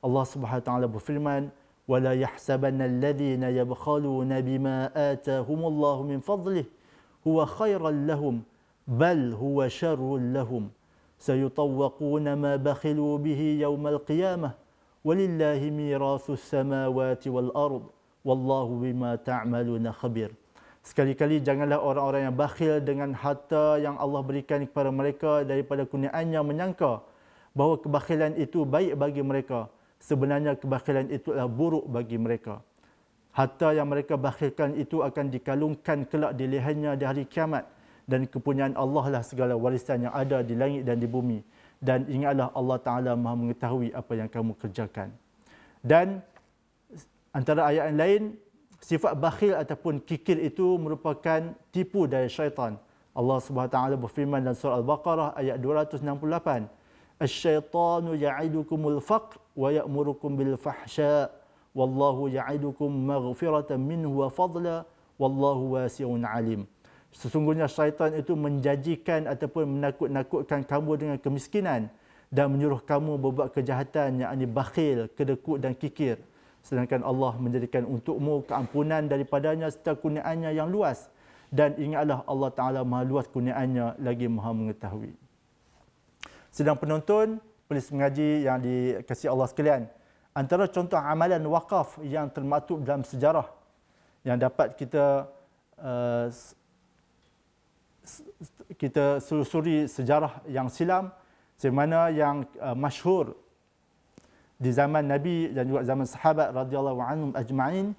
[SPEAKER 1] Allah Subhanahu Wa Taala berfirman, "Wala yahsabanna alladhina yabkhaluna bima atahumullahu min fadlihi huwa khairan lahum bal huwa syarrun lahum. Sayutawwaquna ma bakhilu bihi yawmal qiyamah walillahi mirathus samawati wal ard wallahu bima ta'maluna khabir." Sekali-kali janganlah orang-orang yang bakhil dengan harta yang Allah berikan kepada mereka daripada kurniaannya menyangka bahawa kebakhilan itu baik bagi mereka. sebenarnya kebakhilan itu adalah buruk bagi mereka. Harta yang mereka bakhilkan itu akan dikalungkan kelak di lehernya di hari kiamat, dan kepunyaan Allah lah segala warisan yang ada di langit dan di bumi. Dan ingatlah Allah Ta'ala Maha mengetahui apa yang kamu kerjakan. Dan antara ayat yang lain, sifat bakhil ataupun kikir itu merupakan tipu daya syaitan. Allah Subhanahu Wa Ta'ala berfirman dalam surah Al-Baqarah ayat 268, "Asy-syaitanu ya'idukumul faqr wa ya'murukum bil fahsya, wallahu ya'idukum maghfiratan minhu wa fadla, wallahu wasi'un alim." Sesungguhnya syaitan itu menjanjikan ataupun menakut-nakutkan kamu dengan kemiskinan dan menyuruh kamu berbuat kejahatan, yakni bakhil, kedekut dan kikir. Sedangkan Allah menjadikan untukmu keampunan daripadanya serta kurniaannya yang luas. Dan ingatlah Allah Ta'ala Maha luas kurniaannya lagi Maha mengetahui. Sedang penonton, polis mengaji yang dikasihi Allah sekalian, antara contoh amalan wakaf yang termaktub dalam sejarah yang dapat kita selusuri sejarah yang silam, semana yang masyhur di zaman Nabi dan juga zaman sahabat radhiyallahu anhum ajma'in,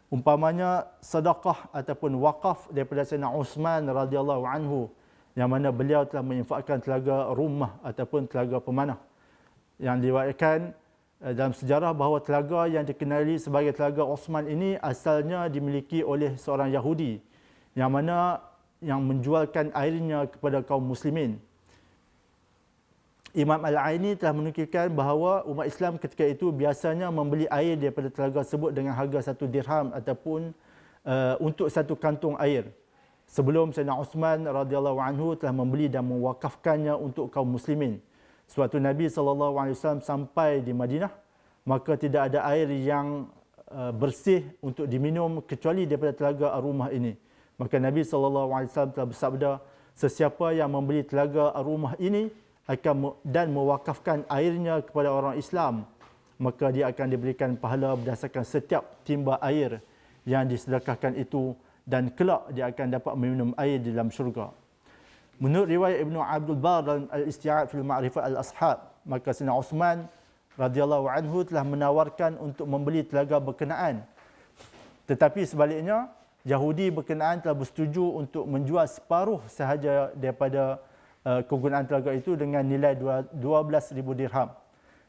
[SPEAKER 1] umpamanya sedekah ataupun wakaf daripada Sayyidina Uthman radhiyallahu anhu, yang mana beliau telah menginfakkan telaga rumah ataupun telaga pemanah. Yang diriwayatkan dalam sejarah bahawa telaga yang dikenali sebagai telaga Uthman ini asalnya dimiliki oleh seorang Yahudi yang menjualkan airnya kepada kaum muslimin. Imam Al-Aini telah menukilkan bahawa umat Islam ketika itu biasanya membeli air daripada telaga tersebut dengan harga 1 dirham ataupun untuk 1 kantung air. Sebelum Sayyidina Uthman radhiyallahu anhu telah membeli dan mewakafkannya untuk kaum muslimin. Sewaktu Nabi SAW sampai di Madinah, maka tidak ada air yang bersih untuk diminum kecuali daripada telaga Ar-Rumah ini. Maka Nabi SAW telah bersabda, sesiapa yang membeli telaga Ar-Rumah ini dan mewakafkan airnya kepada orang Islam, maka dia akan diberikan pahala berdasarkan setiap timba air yang disedekahkan itu, dan kelak dia akan dapat meminum air di dalam syurga. Menurut riwayat Ibnu Abdul Bar dan Al-Isti'ab fil Ma'rifat Al-Ashab, maka Sayyidina Uthman radhiyallahu anhu telah menawarkan untuk membeli telaga berkenaan. Tetapi sebaliknya, Yahudi berkenaan telah bersetuju untuk menjual separuh sahaja daripada kegunaan telaga itu dengan nilai 12,000 dirham.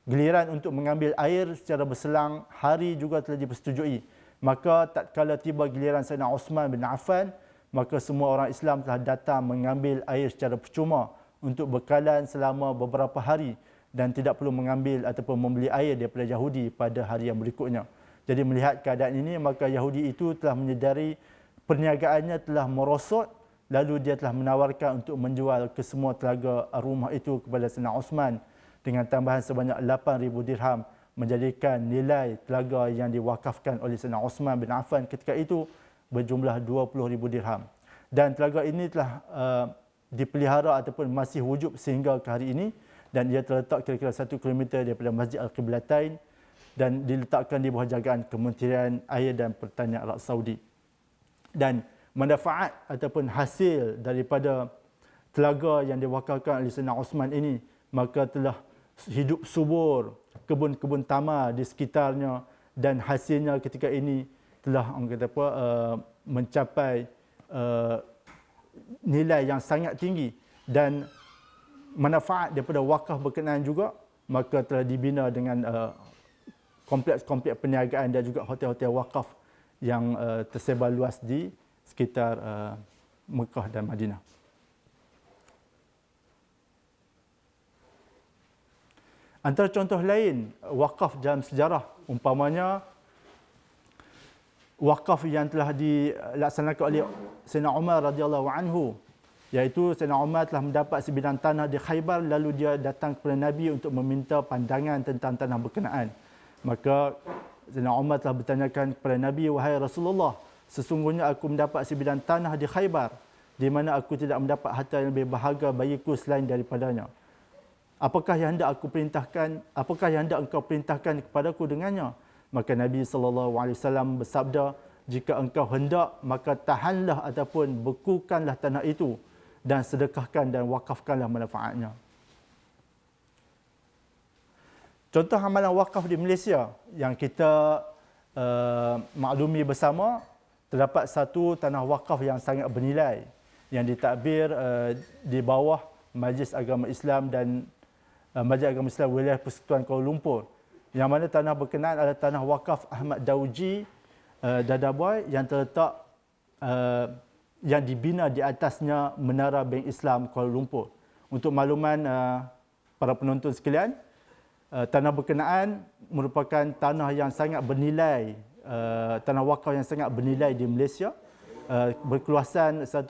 [SPEAKER 1] Giliran untuk mengambil air secara berselang hari juga telah dipersetujui. Maka tatkala tiba giliran Sayyidina Uthman bin Affan, maka semua orang Islam telah datang mengambil air secara percuma untuk bekalan selama beberapa hari dan tidak perlu mengambil ataupun membeli air daripada Yahudi pada hari yang berikutnya. Jadi melihat keadaan ini, maka Yahudi itu telah menyedari perniagaannya telah merosot, lalu dia telah menawarkan untuk menjual ke semua telaga rumah itu kepada Sayyidina Uthman dengan tambahan sebanyak 8,000 dirham, menjadikan nilai telaga yang diwakafkan oleh Sayyidina Uthman bin Affan ketika itu berjumlah 20,000 dirham. Dan telaga ini telah dipelihara ataupun masih wujud sehingga ke hari ini, dan ia terletak kira-kira 1 km daripada Masjid Al-Qiblatain dan diletakkan di bawah jagaan Kementerian Air dan Pertanian Arab Saudi. Dan manfaat ataupun hasil daripada telaga yang diwakafkan oleh Sayyidina Uthman ini, maka telah hidup subur kebun-kebun tamar di sekitarnya, dan hasilnya ketika ini telah mencapai nilai yang sangat tinggi. Dan manfaat daripada wakaf berkenaan juga, maka telah dibina dengan kompleks-kompleks perniagaan dan juga hotel-hotel wakaf yang tersebar luas di sekitar Mekah dan Madinah. Antara contoh lain wakaf dalam sejarah, umpamanya wakaf yang telah dilaksanakan oleh Sayyidina Umar radhiyallahu anhu, iaitu Sayyidina Umar telah mendapat sebidang tanah di Khaybar, lalu dia datang kepada Nabi untuk meminta pandangan tentang tanah berkenaan. Maka Sayyidina Umar telah bertanyakan kepada Nabi, "Wahai Rasulullah, sesungguhnya aku mendapat sebidang tanah di Khaybar, di mana aku tidak mendapat harta yang lebih berharga bagiku selain daripadanya. Apakah yang hendak engkau perintahkan kepadaku dengannya?" Maka Nabi SAW bersabda, "Jika engkau hendak, maka tahanlah ataupun bekukanlah tanah itu dan sedekahkan dan wakafkanlah manfaatnya." Contoh amalan wakaf di Malaysia yang kita maklumi bersama, terdapat satu tanah wakaf yang sangat bernilai yang ditadbir di bawah Majlis Agama Islam dan Majlis Agama Islam Wilayah Persekutuan Kuala Lumpur. Yang mana tanah berkenaan adalah tanah wakaf Ahmad Dauji Dadaboy yang terletak yang dibina di atasnya Menara Bank Islam Kuala Lumpur. Untuk makluman para penonton sekalian, tanah berkenaan merupakan tanah yang sangat bernilai, tanah wakaf yang sangat bernilai di Malaysia, berkeluasan 1.2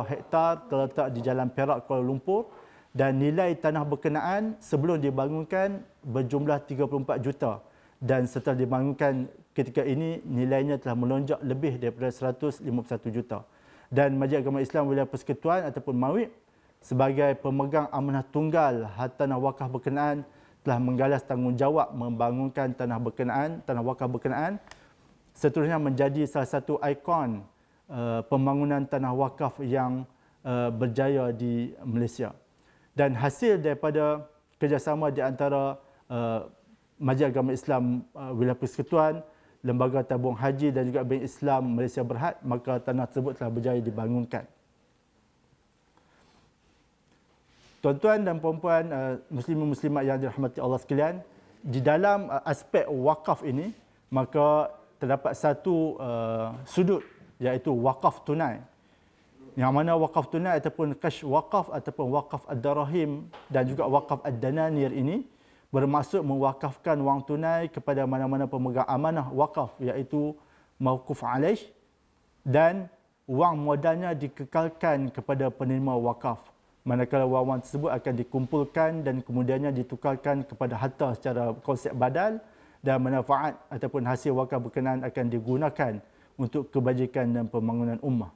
[SPEAKER 1] hektar, terletak di Jalan Perak, Kuala Lumpur, dan nilai tanah berkenaan sebelum dibangunkan berjumlah 34 juta dan setelah dibangunkan ketika ini nilainya telah melonjak lebih daripada 151 juta. Dan Majlis Agama Islam Wilayah Persekutuan ataupun MAWIP sebagai pemegang amanah tunggal hartanah wakaf berkenaan telah menggalas tanggungjawab membangunkan tanah wakaf berkenaan, seterusnya menjadi salah satu ikon pembangunan tanah wakaf yang berjaya di Malaysia. Dan hasil daripada kerjasama di antara Majlis Agama Islam Wilayah Persekutuan, Lembaga Tabung Haji dan juga Bank Islam Malaysia Berhad, maka tanah tersebut telah berjaya dibangunkan. Tuan-tuan dan puan-puan muslimin-muslimat yang dirahmati Allah sekalian, di dalam aspek wakaf ini, maka terdapat satu sudut iaitu wakaf tunai. Yang mana wakaf tunai ataupun cash wakaf ataupun wakaf ad-darahim dan juga wakaf ad-dananir ini bermaksud mewakafkan wang tunai kepada mana-mana pemegang amanah wakaf iaitu mauquf alaih, dan wang modalnya dikekalkan kepada penerima wakaf. Manakala wang tersebut akan dikumpulkan dan kemudiannya ditukarkan kepada harta secara konsep badal, dan manfaat ataupun hasil wakaf berkenaan akan digunakan untuk kebajikan dan pembangunan ummah.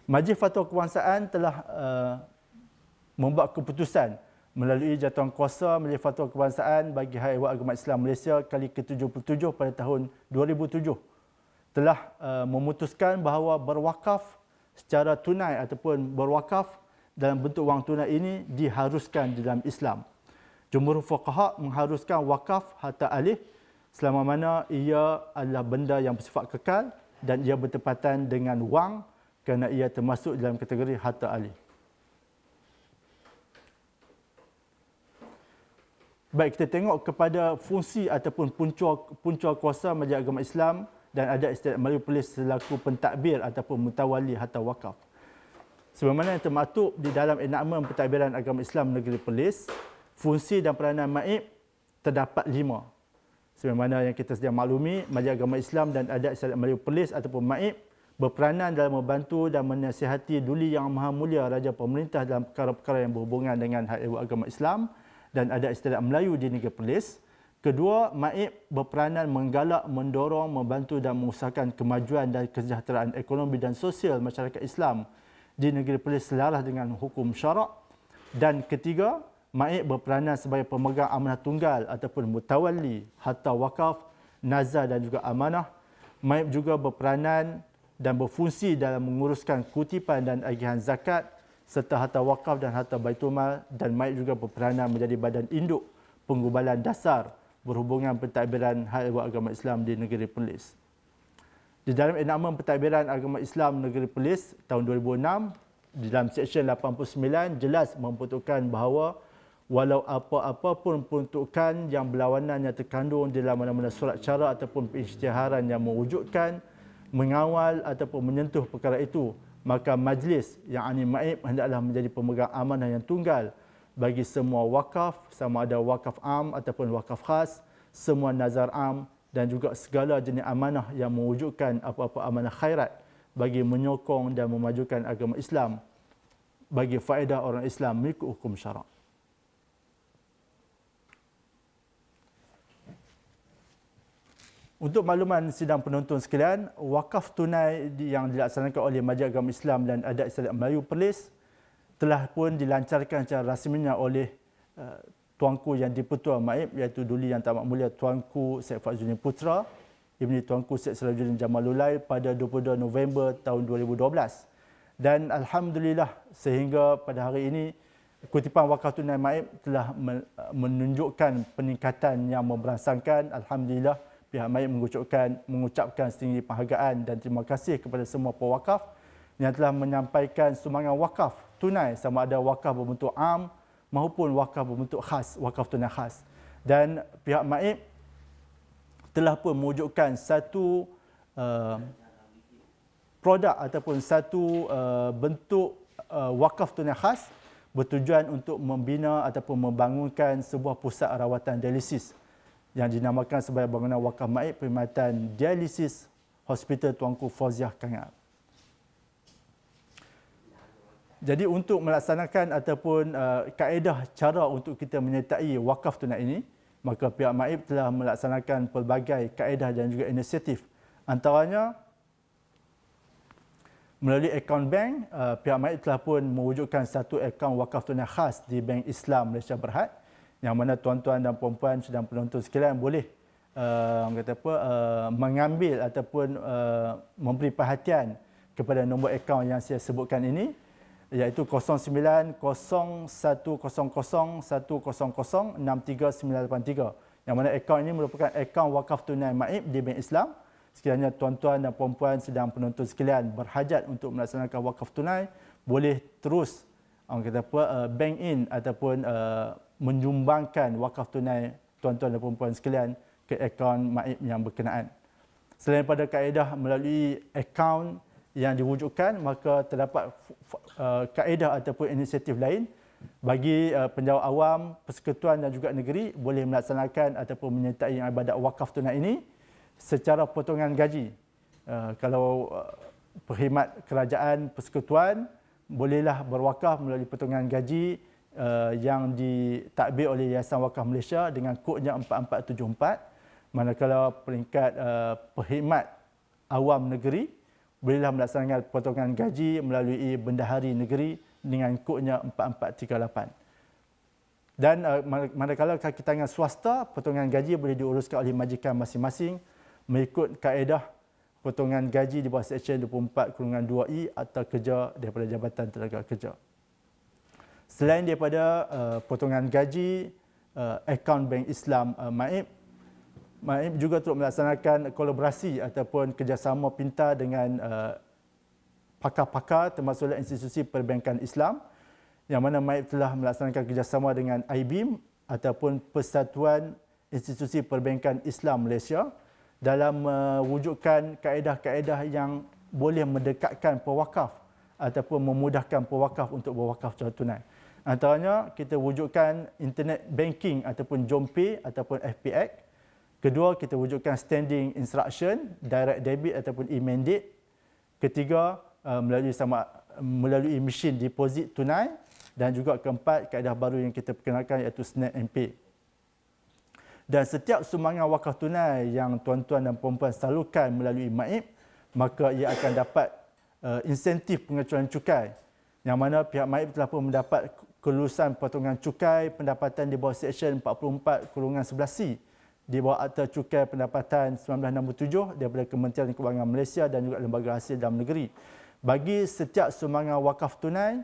[SPEAKER 1] Majlis Fatwa Kebangsaan telah membuat keputusan melalui jatuhan kuasa Majlis Fatwa Kebangsaan bagi Hayat Ehwal Agama Islam Malaysia kali ke-77 pada tahun 2007 telah memutuskan bahawa berwakaf secara tunai ataupun berwakaf dalam bentuk wang tunai ini diharuskan di dalam Islam. Jumhur fuqaha mengharuskan wakaf harta alih selama mana ia adalah benda yang bersifat kekal dan ia bertepatan dengan wang kerana ia termasuk dalam kategori harta alih. Baik, kita tengok kepada fungsi ataupun punca kuasa Majlis Agama Islam dan ada istilah Melayu Polis selaku pentadbir ataupun mutawali harta wakaf. Sebagaimana yang termaktub di dalam enakmen pentadbiran agama Islam negeri Perlis, fungsi dan peranan MAIP terdapat 5. Sebagaimana yang kita sedia maklumi, Majlis Agama Islam dan Adat Istiadat Melayu Perlis ataupun MAIP berperanan dalam membantu dan menasihati Duli Yang Maha Mulia Raja Pemerintah dalam perkara-perkara yang berhubungan dengan Hayat Ehwal Agama Islam dan Adat Istiadat Melayu di negeri Perlis. Kedua, MAIP berperanan menggalak, mendorong, membantu dan mengusahakan kemajuan dan kesejahteraan ekonomi dan sosial masyarakat Islam di negeri Perlis selaras dengan hukum syarak. Dan ketiga, MAIP berperanan sebagai pemegang amanah tunggal ataupun mutawali harta wakaf, nazar dan juga amanah. MAIP juga berperanan dan berfungsi dalam menguruskan kutipan dan agihan zakat serta harta wakaf dan harta baitulmal, dan MAIP juga berperanan menjadi badan induk penggubalan dasar berhubungan pentadbiran Hayat Ehwal Agama Islam di negeri Perlis. Di dalam enakmen pentadbiran agama Islam negeri Perlis tahun 2006, di dalam Seksyen 89 jelas memperuntukkan bahawa walau apa-apa pun peruntukan yang berlawanan yang terkandung di dalam mana-mana surat cara ataupun pengisytiharan yang mewujudkan, mengawal ataupun menyentuh perkara itu, maka majlis yang MAIP hendaklah menjadi pemegang amanah yang tunggal bagi semua wakaf, sama ada wakaf am ataupun wakaf khas, semua nazar am dan juga segala jenis amanah yang mewujudkan apa-apa amanah khairat bagi menyokong dan memajukan agama Islam bagi faedah orang Islam mengikut hukum syarak. Untuk makluman sidang penonton sekalian, wakaf tunai yang dilaksanakan oleh Majlis Agama Islam dan Adat Istiadat Melayu Perlis telah pun dilancarkan secara rasminya oleh Tuanku Yang di-Pertua MAIP iaitu Duli Yang Teramat Mulia Tuanku Syed Fazluddin Putra Ibni Tuanku Syed Sirajuddin Jamalulai pada 22 November tahun 2012. Dan alhamdulillah sehingga pada hari ini Kutipan wakaf tunai Maib telah menunjukkan peningkatan yang memberangsangkan. Alhamdulillah, pihak Maib mengucapkan setinggi penghargaan dan terima kasih kepada semua pewakaf yang telah menyampaikan sumbangan wakaf tunai, sama ada wakaf berbentuk am maupun wakaf berbentuk khas, wakaf tunai khas. Dan pihak Maib telah pun mewujudkan satu produk ataupun satu bentuk wakaf tunai khas bertujuan untuk membina ataupun membangunkan sebuah pusat rawatan dialisis yang dinamakan sebagai bangunan wakaf Maib Perkhidmatan Dialisis Hospital Tuanku Fauziah Kangar. Jadi untuk melaksanakan ataupun kaedah cara untuk kita menyertai wakaf tunai ini, maka pihak Maib telah melaksanakan pelbagai kaedah dan juga inisiatif. Antaranya melalui akaun bank, pihak Maib telah pun mewujudkan satu akaun wakaf tunai khas di Bank Islam Malaysia Berhad, yang mana tuan-tuan dan puan-puan sedang penonton sekalian boleh mengambil ataupun memberi perhatian kepada nombor akaun yang saya sebutkan ini, iaitu 09010010063983, yang mana akaun ini merupakan akaun wakaf tunai Maib di Bank Islam. Sekiranya tuan-tuan dan puan-puan sedang penonton sekalian berhajat untuk melaksanakan wakaf tunai, boleh terus bank in ataupun menyumbangkan wakaf tunai tuan-tuan dan puan-puan sekalian ke akaun Maib yang berkenaan. Selain daripada kaedah melalui akaun yang diwujudkan, maka terdapat kaedah ataupun inisiatif lain bagi penjawat awam, persekutuan dan juga negeri boleh melaksanakan ataupun menyertai ibadat wakaf tunai ini secara potongan gaji. Kalau perkhidmat kerajaan persekutuan, bolehlah berwakaf melalui potongan gaji yang ditadbir oleh Yayasan Wakaf Malaysia dengan kodnya 4474. Manakala peringkat perkhidmat awam negeri, bolehlah melaksanakan potongan gaji melalui Bendahari Negeri dengan kodnya 4438. Dan manakala kaki tangan swasta, potongan gaji boleh diuruskan oleh majikan masing-masing mengikut kaedah potongan gaji di bawah Seksyen 24/2I Akta Kerja daripada Jabatan Tenaga Kerja. Selain daripada potongan gaji, akaun Bank Islam Maib juga turut melaksanakan kolaborasi ataupun kerjasama pintar dengan pakar-pakar termasuklah institusi perbankan Islam, yang mana Maib telah melaksanakan kerjasama dengan IBIM ataupun Persatuan Institusi Perbankan Islam Malaysia dalam mewujudkan kaedah-kaedah yang boleh mendekatkan pewakaf ataupun memudahkan pewakaf untuk berwakaf secara tunai. Antaranya, kita wujudkan internet banking ataupun JomPay ataupun FPX. Kedua, kita wujudkan standing instruction, direct debit ataupun e-mandate. Ketiga, melalui mesin deposit tunai. Dan juga keempat, kaedah baru yang kita perkenalkan iaitu Snap and Pay. Dan setiap sumbangan wakaf tunai yang tuan-tuan dan puan-puan salurkan melalui Maib, maka ia akan dapat insentif pengecualian cukai, yang mana pihak Maib telah pun mendapat kelulusan potongan cukai pendapatan di bawah Seksyen 44/11C di bawah Akta Cukai Pendapatan 1967 daripada Kementerian Kewangan Malaysia dan juga Lembaga Hasil Dalam Negeri bagi setiap sumbangan wakaf tunai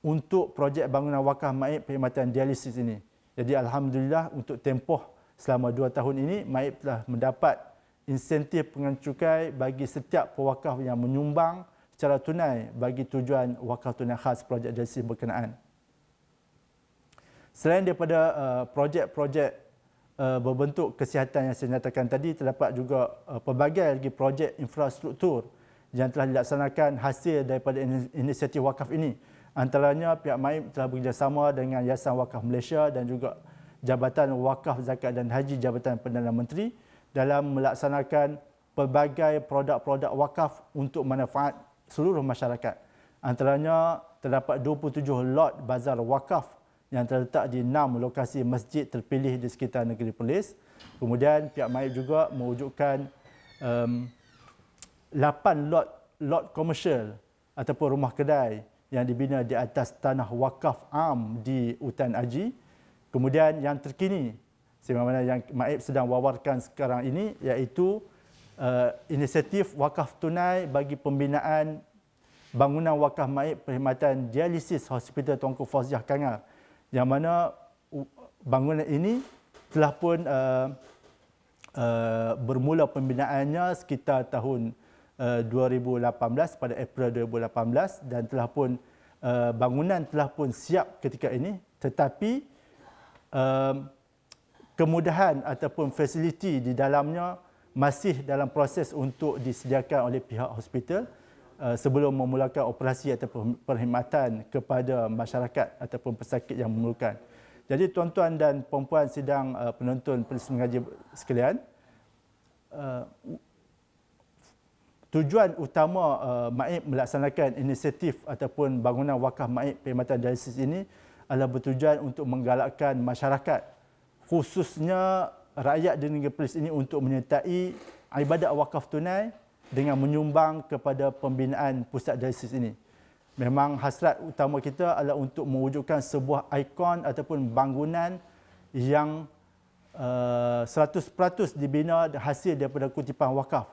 [SPEAKER 1] untuk projek bangunan wakaf Maib Perkhidmatan Dialisis ini. Jadi alhamdulillah, untuk tempoh selama 2 tahun ini, Maib telah mendapat insentif pengecualian cukai bagi setiap pewakaf yang menyumbang secara tunai bagi tujuan wakaf tunai khas projek dialisis berkenaan. Selain daripada projek-projek berbentuk kesihatan yang saya nyatakan tadi, terdapat juga pelbagai lagi projek infrastruktur yang telah dilaksanakan hasil daripada inisiatif wakaf ini. Antaranya, pihak Maib telah bekerjasama dengan Yayasan Wakaf Malaysia dan juga Jabatan Wakaf Zakat dan Haji Jabatan Perdana Menteri dalam melaksanakan pelbagai produk-produk wakaf untuk manfaat seluruh masyarakat. Antaranya, terdapat 27 lot bazar wakaf yang terletak di 6 lokasi masjid terpilih di sekitar negeri Perlis. Kemudian pihak Maib juga mewujudkan 8 lot komersial ataupun rumah kedai yang dibina di atas tanah wakaf am di Utan Aji. Kemudian yang terkini, sebagaimana yang Maib sedang wawarkan sekarang ini, iaitu inisiatif wakaf tunai bagi pembinaan bangunan wakaf Maib Perkhidmatan Dialisis Hospital Tuanku Fauziah Kangar, yang mana bangunan ini telah pun bermula pembinaannya sekitar tahun 2018, pada April 2018, dan telah pun bangunan telah pun siap ketika ini, tetapi kemudahan ataupun fasiliti di dalamnya masih dalam proses untuk disediakan oleh pihak hospital sebelum memulakan operasi ataupun perkhidmatan kepada masyarakat ataupun pesakit yang memerlukan. Jadi tuan-tuan dan puan-puan sidang penonton Polis Mengaji sekalian, tujuan utama Maib melaksanakan inisiatif ataupun bangunan wakaf Maib Perkhidmatan Dialisis ini adalah bertujuan untuk menggalakkan masyarakat, khususnya rakyat di negeri Perlis ini, untuk menyertai ibadat wakaf tunai dengan menyumbang kepada pembinaan pusat dialisis ini. Memang hasrat utama kita adalah untuk mewujudkan sebuah ikon ataupun bangunan yang 100% dibina hasil daripada kutipan wakaf.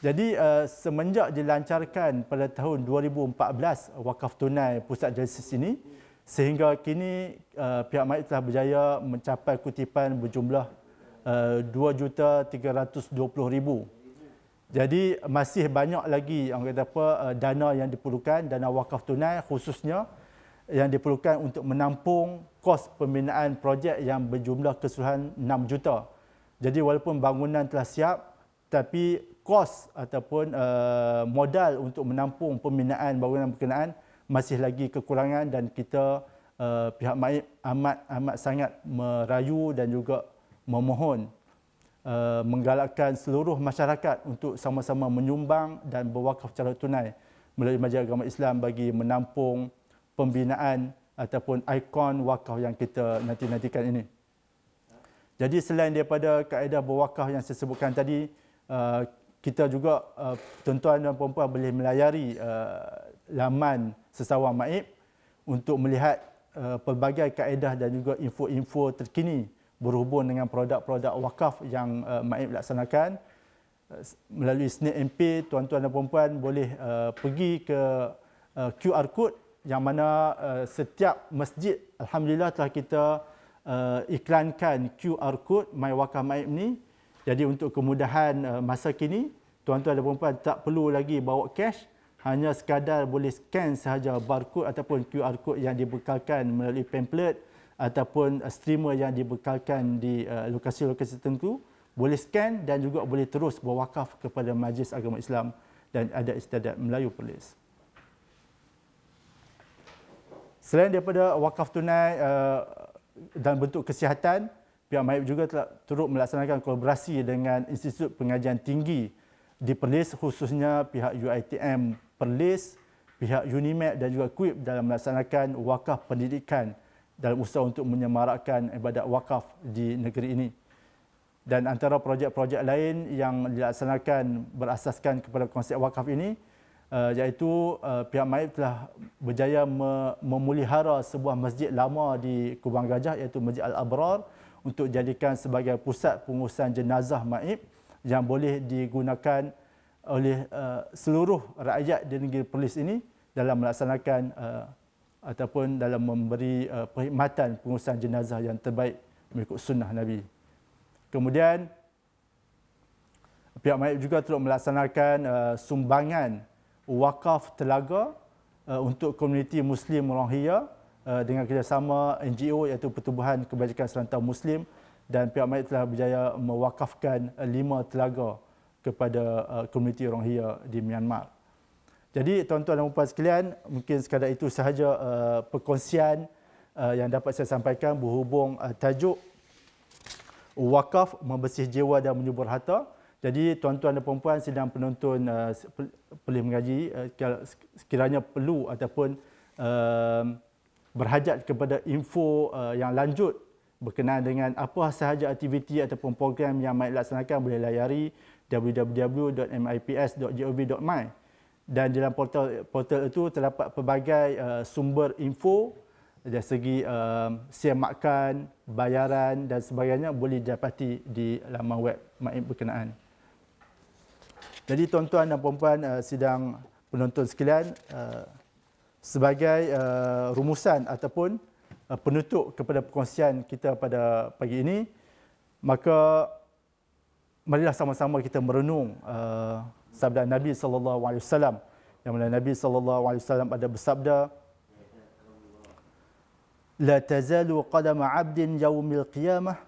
[SPEAKER 1] Jadi semenjak dilancarkan pada tahun 2014 wakaf tunai pusat dialisis ini, sehingga kini pihak Maib telah berjaya mencapai kutipan berjumlah 2,320,000. Jadi masih banyak lagi dana yang diperlukan, dana wakaf tunai khususnya yang diperlukan untuk menampung kos pembinaan projek yang berjumlah keseluruhan 6 juta. Jadi walaupun bangunan telah siap, tapi kos ataupun modal untuk menampung pembinaan bangunan berkenaan masih lagi kekurangan, dan kita pihak Maib amat sangat merayu dan juga memohon menggalakkan seluruh masyarakat untuk sama-sama menyumbang dan berwakaf secara tunai melalui Majlis Agama Islam bagi menampung pembinaan ataupun ikon wakaf yang kita nanti-nantikan ini. Jadi selain daripada kaedah berwakaf yang saya sebutkan tadi, kita juga tuan-tuan dan puan-puan boleh melayari laman Sesawang Maib untuk melihat pelbagai kaedah dan juga info-info terkini berhubung dengan produk-produk wakaf yang Maib laksanakan. Melalui Snack MP, tuan-tuan dan puan-puan boleh pergi ke QR code yang mana setiap masjid alhamdulillah telah kita iklankan QR code My Wakaf Maib ni. Jadi untuk kemudahan masa kini, tuan-tuan dan puan-puan tak perlu lagi bawa cash, hanya sekadar boleh scan sahaja barcode ataupun QR code yang dibekalkan melalui pamphlet ataupun streamer yang dibekalkan di lokasi-lokasi tertentu, boleh scan dan juga boleh terus berwakaf kepada Majlis Agama Islam dan Adat Istiadat Melayu Perlis. Selain daripada wakaf tunai dan bentuk kesihatan, pihak Maib juga telah turut melaksanakan kolaborasi dengan Institut Pengajian Tinggi di Perlis, khususnya pihak UiTM Perlis, pihak Unimed dan juga KUIP dalam melaksanakan wakaf pendidikan dalam usaha untuk menyemarakkan ibadat wakaf di negeri ini. Dan antara projek-projek lain yang dilaksanakan berasaskan kepada konsep wakaf ini, iaitu pihak Maib telah berjaya memulihara sebuah masjid lama di Kubang Gajah, iaitu Masjid Al-Abrar, untuk jadikan sebagai pusat pengurusan jenazah Maib yang boleh digunakan oleh seluruh rakyat di negeri Perlis ini dalam melaksanakan ataupun dalam memberi perkhidmatan pengurusan jenazah yang terbaik mengikut sunnah Nabi. Kemudian pihak Maib juga turut melaksanakan sumbangan wakaf telaga untuk komuniti Muslim Rohingya dengan kerjasama NGO iaitu Pertubuhan Kebajikan Serantau Muslim, dan pihak Maib telah berjaya mewakafkan 5 telaga kepada komuniti Rohingya di Myanmar. Jadi tuan-tuan dan puan sekalian, mungkin sekadar itu sahaja perkongsian yang dapat saya sampaikan berhubung tajuk wakaf membersih jiwa dan menyubur harta. Jadi tuan-tuan dan puan-puan sidang penonton Polis Mengaji, sekiranya perlu ataupun berhajat kepada info yang lanjut berkenaan dengan apa sahaja aktiviti ataupun program yang Maib laksanakan, boleh layari www.mips.gov.my, dan dalam portal itu terdapat pelbagai sumber info dari segi sedia makan, bayaran dan sebagainya, boleh didapati di laman web Maib berkenaan. Jadi tuan-tuan dan puan-puan sidang penonton sekalian, sebagai rumusan ataupun penutup kepada perkongsian kita pada pagi ini, maka marilah sama-sama kita merenung sabda Nabi sallallahu alaihi wasallam, yang mana Nabi sallallahu alaihi wasallam ada bersabda, la tazalu qadama 'abdin yaumil qiyamah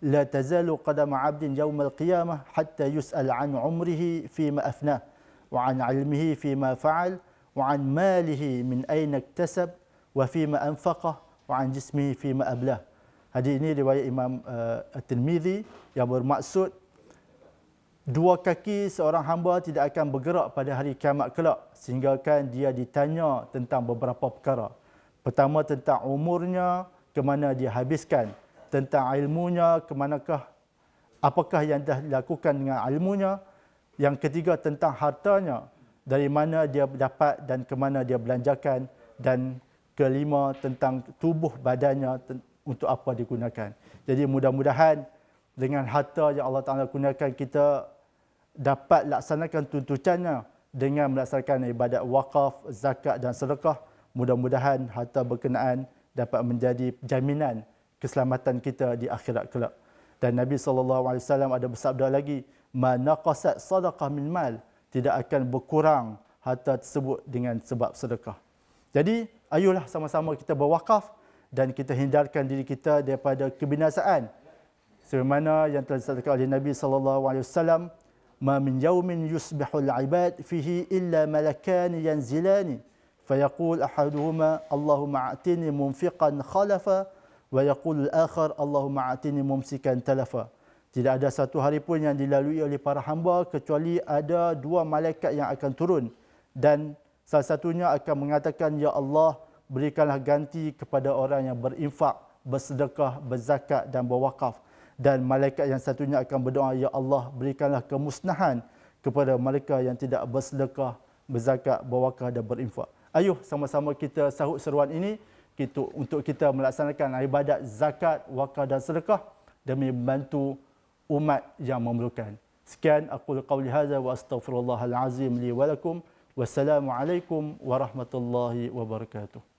[SPEAKER 1] la tazalu qadama 'abdin yaumil qiyamah hatta yus'al 'an 'umrihi fima afnah wa 'an 'ilmihi fima fa'al wa 'an malihi min aina iktasab wa fima anfaqah wa 'an jismihi fima ablah. Hadis ini riwayat Imam At-Tirmizi, yang bermaksud dua kaki seorang hamba tidak akan bergerak pada hari kiamat kelak sehingga kan dia ditanya tentang beberapa perkara. Pertama, tentang umurnya, ke mana dia habiskan; tentang ilmunya, ke manakah, apakah yang dah dilakukan dengan ilmunya; yang ketiga, tentang hartanya, dari mana dia dapat dan ke mana dia belanjakan; dan kelima, tentang tubuh badannya, untuk apa digunakan. Jadi mudah-mudahan dengan harta yang Allah Ta'ala gunakan, kita dapat laksanakan tuntutannya dengan melaksanakan ibadat wakaf, zakat dan sedekah. Mudah-mudahan harta berkenaan dapat menjadi jaminan keselamatan kita di akhirat kelak. Dan Nabi SAW ada bersabda lagi, ma naqasat sadaqah min mal, tidak akan berkurang harta tersebut dengan sebab sedekah. Jadi ayolah sama-sama kita berwakaf dan kita hindarkan diri kita daripada kebinasaan. Sebagaimana yang telah disabdakan oleh Nabi SAW, ma min yaumin yusbihul ibad fihi illa malakan yanzilani fayaqul ahaduhuma Allahumma a'tini munfiqan khalafa wa yaqul al-akhar Allahumma a'tini mumsikan talafa. Tidak ada satu hari pun yang dilalui oleh para hamba kecuali ada dua malaikat yang akan turun, dan salah satunya akan mengatakan, ya Allah, berikanlah ganti kepada orang yang berinfak, bersedekah, berzakat dan berwakaf. Dan malaikat yang satunya akan berdoa, ya Allah, berikanlah kemusnahan kepada mereka yang tidak bersedekah, berzakat, berwakaf dan berinfak. Ayuh sama-sama kita sahut seruan ini untuk kita melaksanakan ibadat zakat, wakaf dan sedekah demi membantu umat yang memerlukan. Sekian aku qauli hadza wa astaghfirullahal azim li wa lakum. Wassalamualaikum warahmatullahi wabarakatuh.